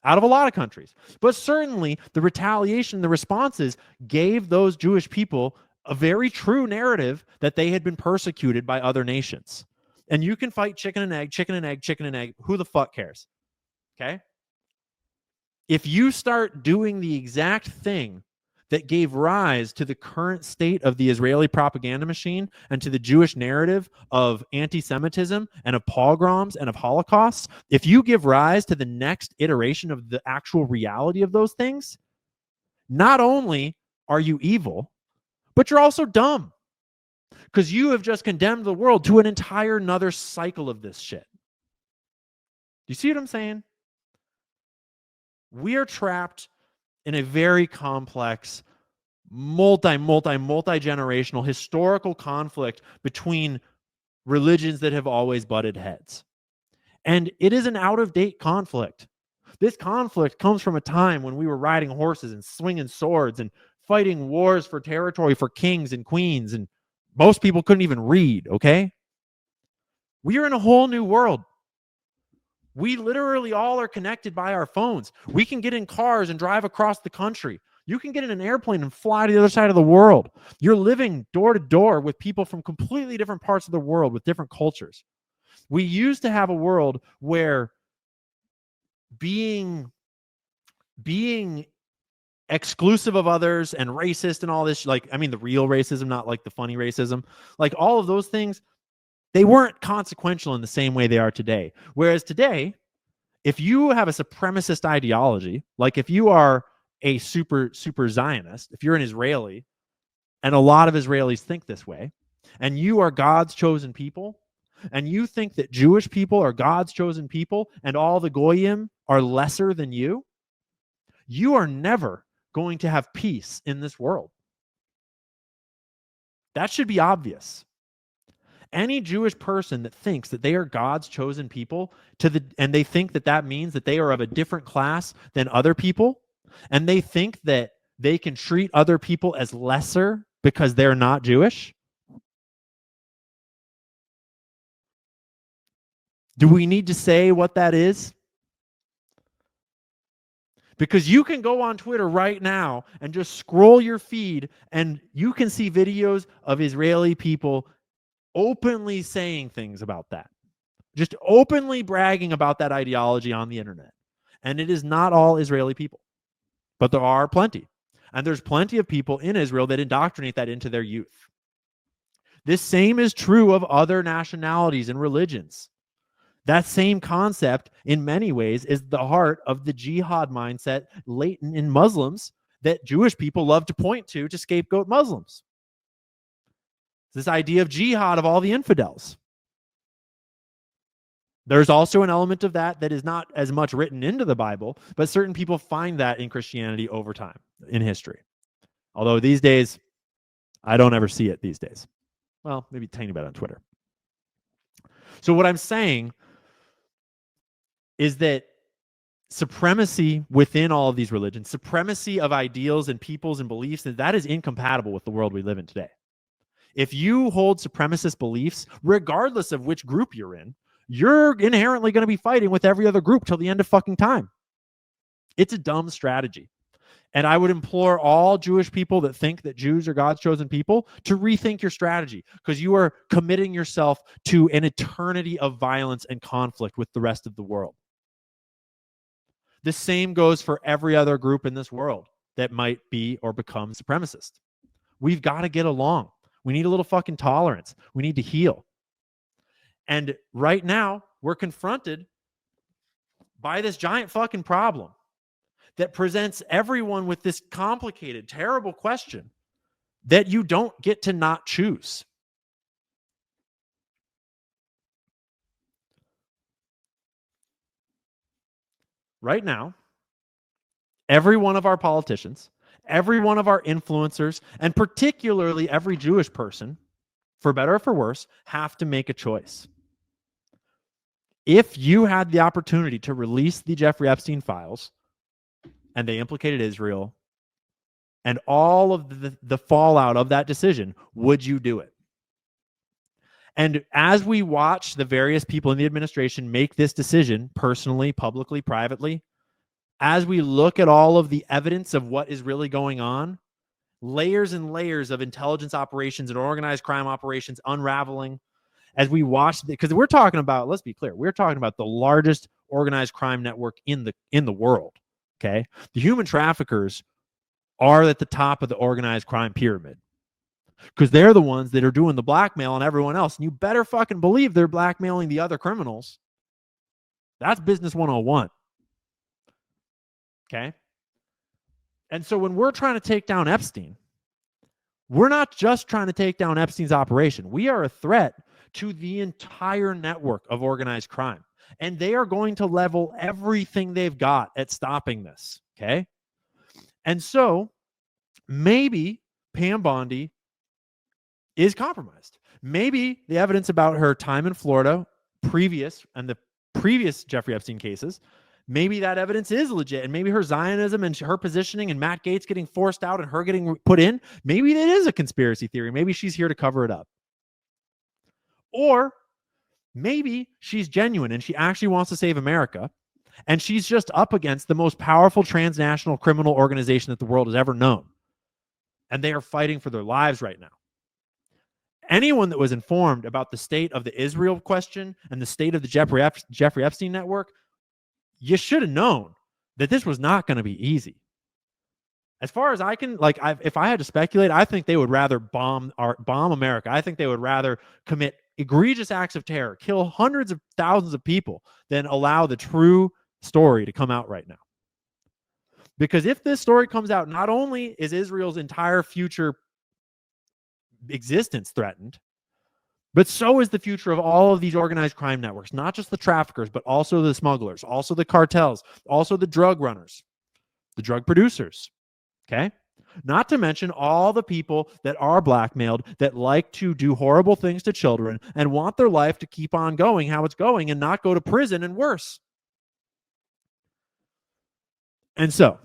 Out of a lot of countries. But certainly, the retaliation, the responses gave those Jewish people a very true narrative that they had been persecuted by other nations. And you can fight chicken and egg, chicken and egg, chicken and egg. Who the fuck cares? Okay? If you start doing the exact thing that gave rise to the current state of the Israeli propaganda machine and to the Jewish narrative of anti-Semitism and of pogroms and of Holocausts, if you give rise to the next iteration of the actual reality of those things, not only are you evil, but you're also dumb, because you have just condemned the world to an entire another cycle of this shit. Do you see what I'm saying? We are trapped in a very complex, multi-generational historical conflict between religions that have always butted heads. And it is an out-of-date conflict. This conflict comes from a time when we were riding horses and swinging swords and fighting wars for territory for kings and queens, and most people couldn't even read, okay? We are in a whole new world. We literally all are connected by our phones. We can get in cars and drive across the country. You can get in an airplane and fly to the other side of the world. You're living door to door with people from completely different parts of the world with different cultures. We used to have a world where being exclusive of others and racist and all this, like, I mean, the real racism, not like the funny racism, like all of those things, they weren't consequential in the same way they are today. Whereas today, if you have a supremacist ideology, like if you are a super Zionist, if you're an Israeli, and a lot of Israelis think this way, and you are God's chosen people, and you think that Jewish people are God's chosen people, and all the Goyim are lesser than you, you are never going to have peace in this world. That should be obvious. Any Jewish person that thinks that they are God's chosen people and they think that that means that they are of a different class than other people, and they think that they can treat other people as lesser because they're not Jewish. Do we need to say what that is? Because you can go on Twitter right now and just scroll your feed and you can see videos of Israeli people openly saying things about that. Just openly bragging about that ideology on the internet. And it is not all Israeli people, but there are plenty. And there's plenty of people in Israel that indoctrinate that into their youth. This same is true of other nationalities and religions. That same concept, in many ways, is the heart of the jihad mindset latent in Muslims that Jewish people love to point to scapegoat Muslims. This idea of jihad of all the infidels. There's also an element of that is not as much written into the Bible, but certain people find that in Christianity over time, in history. Although these days, I don't ever see it these days. Well, maybe a tiny bit on Twitter. So what I'm saying is that supremacy within all of these religions, supremacy of ideals and peoples and beliefs, that is incompatible with the world we live in today. If you hold supremacist beliefs, regardless of which group you're in, you're inherently going to be fighting with every other group till the end of fucking time. It's a dumb strategy. And I would implore all Jewish people that think that Jews are God's chosen people to rethink your strategy, because you are committing yourself to an eternity of violence and conflict with the rest of the world. The same goes for every other group in this world that might be or become supremacist. We've got to get along. We need a little fucking tolerance. We need to heal. And right now, we're confronted by this giant fucking problem that presents everyone with this complicated, terrible question that you don't get to not choose. Right now, every one of our politicians, every one of our influencers, and particularly every Jewish person, for better or for worse, have to make a choice. If you had the opportunity to release the Jeffrey Epstein files and they implicated Israel and all of the fallout of that decision, would you do it? And as we watch the various people in the administration make this decision, personally, publicly, privately, as we look at all of the evidence of what is really going on, layers and layers of intelligence operations and organized crime operations unraveling, as we watch, because we're talking about, let's be clear, we're talking about the largest organized crime network in the world. Okay, the human traffickers are at the top of the organized crime pyramid because they're the ones that are doing the blackmail on everyone else, and you better fucking believe they're blackmailing the other criminals. That's business 101. Okay, and so when we're trying to take down Epstein, we're not just trying to take down Epstein's operation. We are a threat to the entire network of organized crime. And they are going to level everything they've got at stopping this. Okay. And so maybe Pam Bondi is compromised. Maybe the evidence about her time in Florida, the previous Jeffrey Epstein cases, maybe that evidence is legit, and maybe her Zionism and her positioning and Matt Gaetz getting forced out and her getting put in, maybe it is a conspiracy theory. Maybe she's here to cover it up. Or maybe she's genuine and she actually wants to save America, and she's just up against the most powerful transnational criminal organization that the world has ever known. And they are fighting for their lives right now. Anyone that was informed about the state of the Israel question and the state of the Jeffrey Epstein network, you should have known that this was not going to be easy. As far as I can, if I had to speculate, I think they would rather bomb America. I think they would rather commit egregious acts of terror, kill hundreds of thousands of people, than allow the true story to come out right now. Because if this story comes out, not only is Israel's entire future existence threatened, but so is the future of all of these organized crime networks, not just the traffickers, but also the smugglers, also the cartels, also the drug runners, the drug producers. Okay? Not to mention all the people that are blackmailed, that like to do horrible things to children and want their life to keep on going how it's going and not go to prison and worse. And so,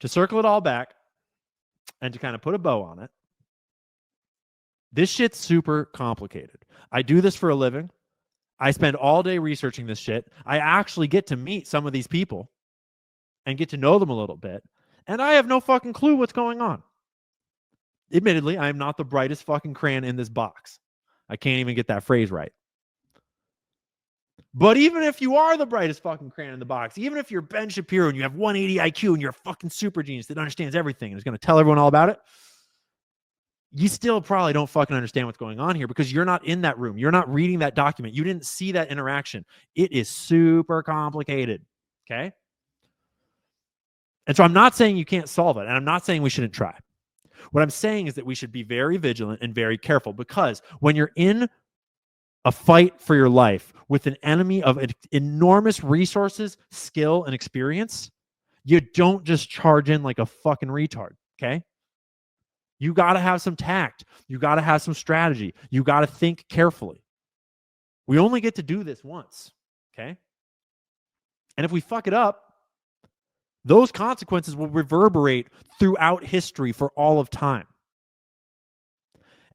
to circle it all back and to kind of put a bow on it, this shit's super complicated. I do this for a living. I spend all day researching this shit. I actually get to meet some of these people and get to know them a little bit. And I have no fucking clue what's going on. Admittedly, I am not the brightest fucking crayon in this box. I can't even get that phrase right. But even if you are the brightest fucking crayon in the box, even if you're Ben Shapiro and you have 180 IQ and you're a fucking super genius that understands everything and is going to tell everyone all about it, you still probably don't fucking understand what's going on here because you're not in that room. You're not reading that document. You didn't see that interaction. It is super complicated. Okay? And so I'm not saying you can't solve it, and I'm not saying we shouldn't try. What I'm saying is that we should be very vigilant and very careful, because when you're in a fight for your life with an enemy of enormous resources, skill, and experience, you don't just charge in like a fucking retard, okay? You got to have some tact. You got to have some strategy. You got to think carefully. We only get to do this once, okay? And if we fuck it up, those consequences will reverberate throughout history for all of time.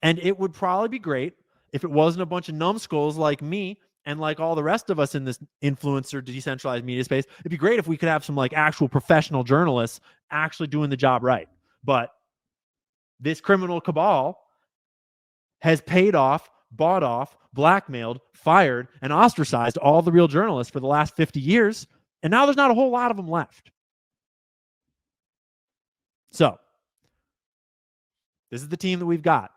And it would probably be great if it wasn't a bunch of numbskulls like me and like all the rest of us in this influencer decentralized media space. It'd be great if we could have some like actual professional journalists actually doing the job right. But this criminal cabal has paid off, bought off, blackmailed, fired, and ostracized all the real journalists for the last 50 years. And now there's not a whole lot of them left. So, this is the team that we've got.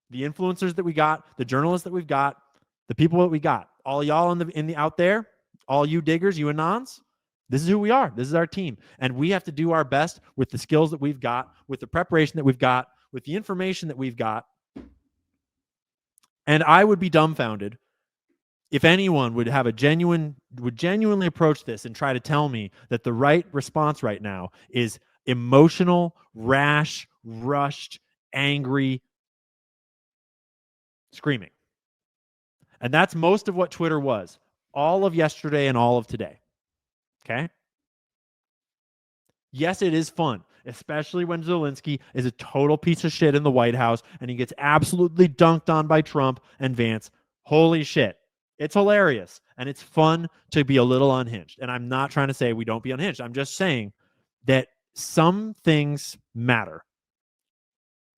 The influencers that we got, the journalists that we've got, the people that we got. All y'all in the out there, all you diggers, you anons, this is who we are. This is our team. And we have to do our best with the skills that we've got, with the preparation that we've got, with the information that we've got. And I would be dumbfounded if anyone would genuinely approach this and try to tell me that the right response right now is emotional, rash, rushed, angry screaming. And that's most of what Twitter was. all of yesterday and all of today. Okay? Yes, it is fun, especially when Zelensky is a total piece of shit in the White House and he gets absolutely dunked on by Trump and Vance. Holy shit. It's hilarious and it's fun to be a little unhinged. And I'm not trying to say we don't be unhinged. I'm just saying that some things matter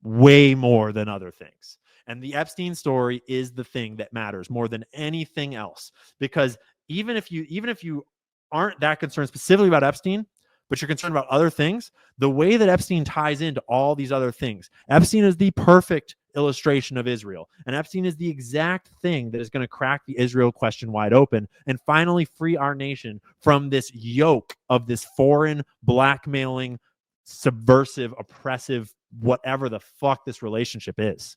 way more than other things. And the Epstein story is the thing that matters more than anything else. Because even if you aren't that concerned specifically about Epstein, but you're concerned about other things, the way that Epstein ties into all these other things, Epstein is the perfect illustration of Israel. And Epstein is the exact thing that is going to crack the Israel question wide open and finally free our nation from this yoke of this foreign, blackmailing, subversive, oppressive, whatever the fuck this relationship is.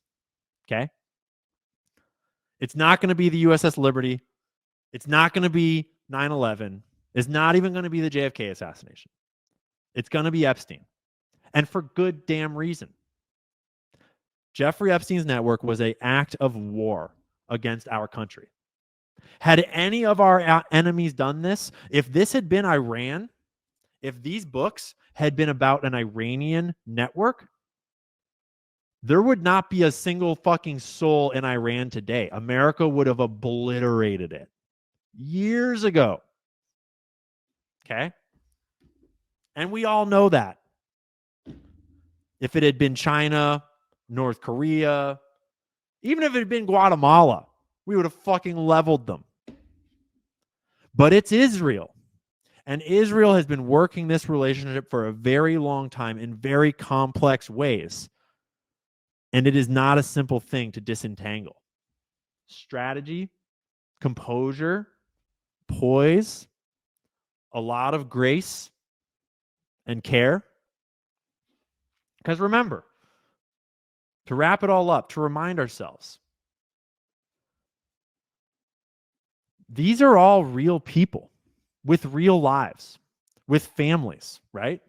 Okay? It's not going to be the USS Liberty. It's not going to be 9/11. It's not even going to be the JFK assassination. It's going to be Epstein. And for good damn reason. Jeffrey Epstein's network was an act of war against our country. Had any of our enemies done this, if this had been Iran, if these books had been about an Iranian network, there would not be a single fucking soul in Iran today. America would have obliterated it years ago. Okay? And we all know that. If it had been China, North Korea, even if it had been Guatemala, we would have fucking leveled them. But it's Israel. And Israel has been working this relationship for a very long time in very complex ways. And it is not a simple thing to disentangle. Strategy, composure, poise, a lot of grace and care. Because remember, to wrap it all up, to remind ourselves, these are all real people with real lives, with families, right?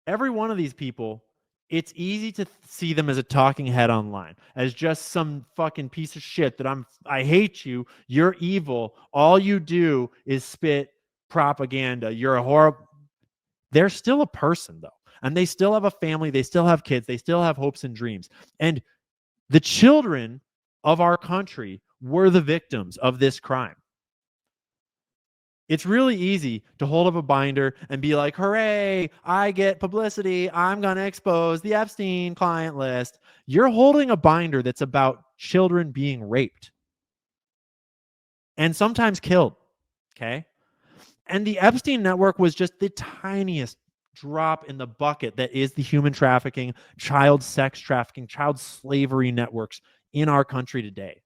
Every one of these people, it's easy to see them as a talking head online, as just some fucking piece of shit that I hate you, you're evil, all you do is spit propaganda, you're a horrible. They're still a person, though. And they still have a family. They still have kids. They still have hopes and dreams. And the children of our country were the victims of this crime. It's really easy to hold up a binder and be like, hooray, I get publicity. I'm going to expose the Epstein client list. You're holding a binder that's about children being raped and sometimes killed. Okay. And the Epstein network was just the tiniest drop in the bucket that is the human trafficking, child sex trafficking, child slavery networks in our country today.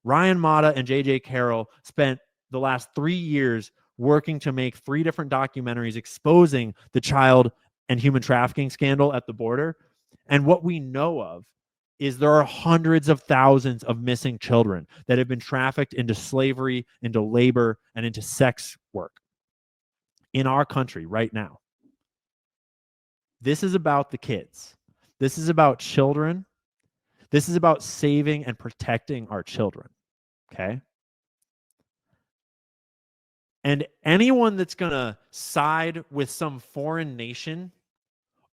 Ryan Mata and JJ Carroll spent the last 3 years working to make 3 different documentaries exposing the child and human trafficking scandal at the border. And what we know of is there are hundreds of thousands of missing children that have been trafficked into slavery, into labor, and into sex work in our country right now. This is about the kids. This is about children. This is about saving and protecting our children. Okay? And anyone that's going to side with some foreign nation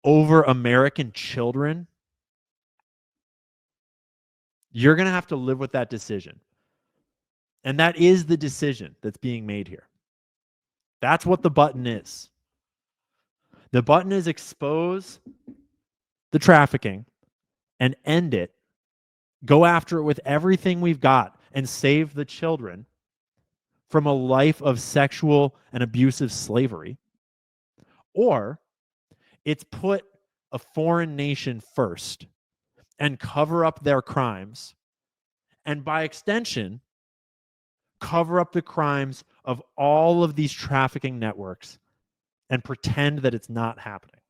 over American children, you're going to have to live with that decision. And that is the decision that's being made here. That's what the button is. The button is expose the trafficking and end it. Go after it with everything we've got and save the children from a life of sexual and abusive slavery. Or it's put a foreign nation first and cover up their crimes. And by extension, cover up the crimes of all of these trafficking networks and pretend that it's not happening.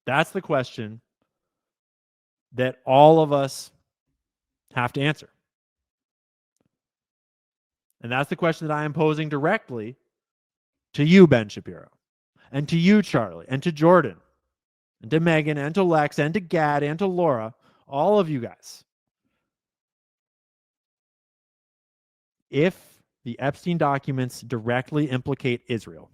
That's the question that all of us have to answer. And that's the question that I am posing directly to you, Ben Shapiro, and to you, Charlie, and to Jordan, and to Megan, and to Lex, and to Gad, and to Laura, all of you guys. if the Epstein documents directly implicate Israel,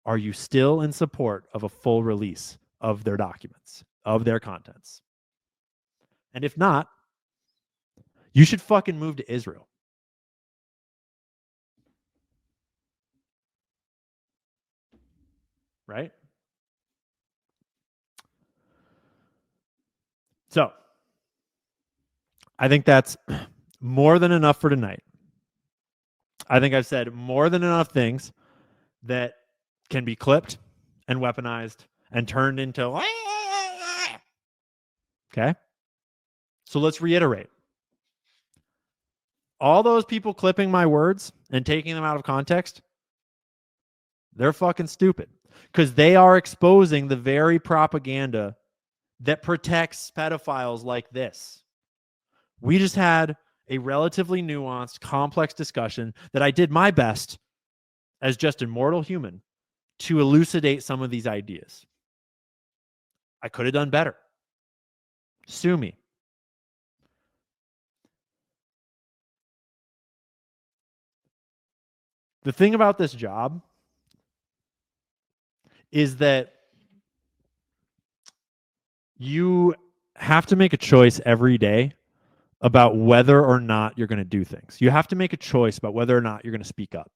are you still in support of a full release of their documents, of their contents? And if not, you should fucking move to Israel. Right? So, I think that's more than enough for tonight. I think I've said more than enough things that can be clipped and weaponized and turned into. Okay? So let's reiterate. All those people clipping my words and taking them out of context, they're fucking stupid because they are exposing the very propaganda that protects pedophiles like this. We just had a relatively nuanced, complex discussion that I did my best as just a mortal human to elucidate some of these ideas. I could have done better. Sue me. The thing about this job is that you have to make a choice every day about whether or not you're going to do things. You have to make a choice about whether or not you're going to speak up.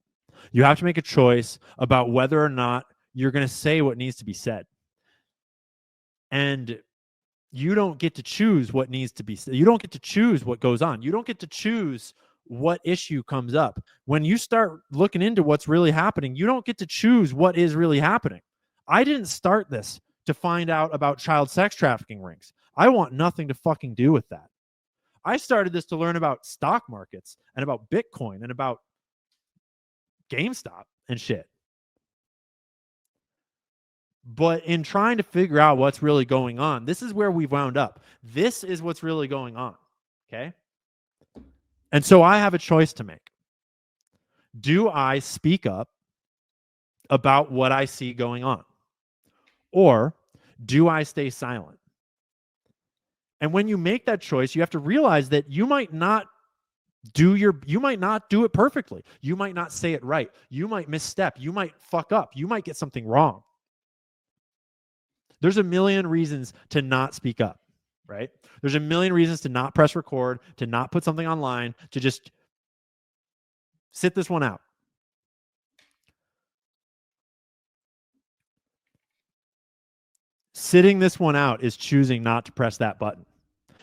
You have to make a choice about whether or not you're going to say what needs to be said. And you don't get to choose what needs to be said. You don't get to choose what goes on. You don't get to choose what issue comes up. When you start looking into what's really happening, you don't get to choose what is really happening. I didn't start this to find out about child sex trafficking rings. I want nothing to fucking do with that. I started this to learn about stock markets and about Bitcoin and about GameStop and shit. But in trying to figure out what's really going on, this is where we've wound up. This is what's really going on. Okay? And so I have a choice to make. Do I speak up about what I see going on? Or do I stay silent? And when you make that choice, you have to realize that you might not do it perfectly. You might not say it right. You might misstep. You might fuck up. You might get something wrong. There's a million reasons to not speak up, right? There's a million reasons to not press record, to not put something online, to just sit this one out. Sitting this one out is choosing not to press that button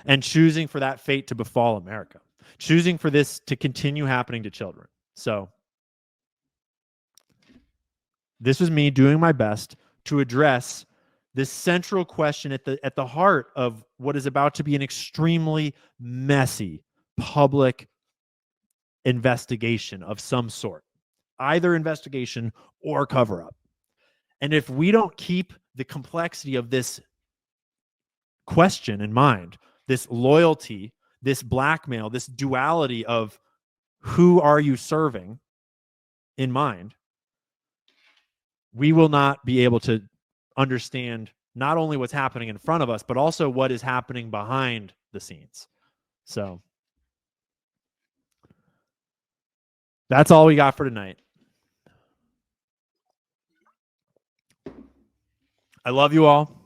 and choosing for that fate to befall America, choosing for this to continue happening to children. So this was me doing my best to address this central question at the heart of what is about to be an extremely messy public investigation of some sort, either investigation or cover up. And if we don't keep the complexity of this question in mind, this loyalty, this blackmail, this duality of who are you serving in mind, we will not be able to understand not only what's happening in front of us, but also what is happening behind the scenes. So that's all we got for tonight. I love you all.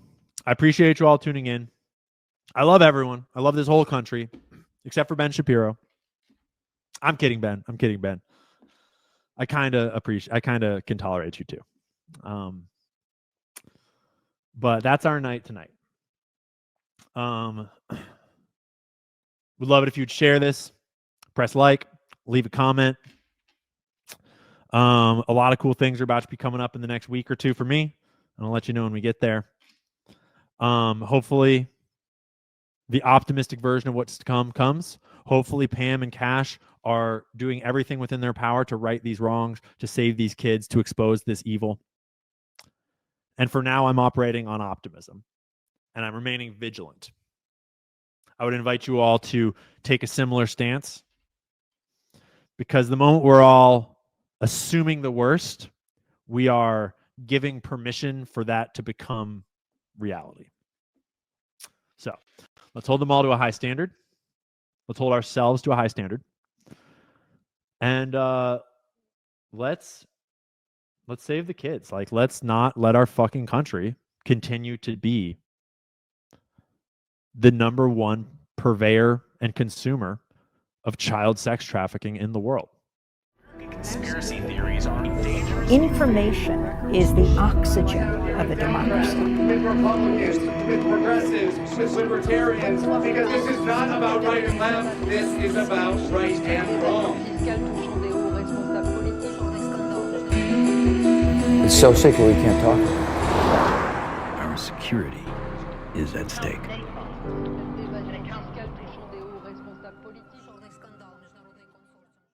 I appreciate you all tuning in. I love everyone. I love this whole country, except for Ben Shapiro. I'm kidding, Ben. I'm kidding, Ben. I kind of can tolerate you too. But that's our night tonight. Would love it if you'd share this, press like, leave a comment. A lot of cool things are about to be coming up in the next week or two for me. And I'll let you know when we get there. Hopefully the optimistic version of what's to come comes. Hopefully Pam and Cash are doing everything within their power to right these wrongs, to save these kids, to expose this evil. And for now, I'm operating on optimism and I'm remaining vigilant. I would invite you all to take a similar stance, because the moment we're all assuming the worst, we are giving permission for that to become reality. So let's hold them all to a high standard. Let's hold ourselves to a high standard. And let's save the kids. Like, let's not let our fucking country continue to be the number one purveyor and consumer of child sex trafficking in the world. Conspiracy theories are dangerous. Information is the oxygen of a democracy. With Republicans, with progressives, with libertarians, because this is not about right and left, this is about right and wrong. It's so sacred we can't talk. Our security is at stake.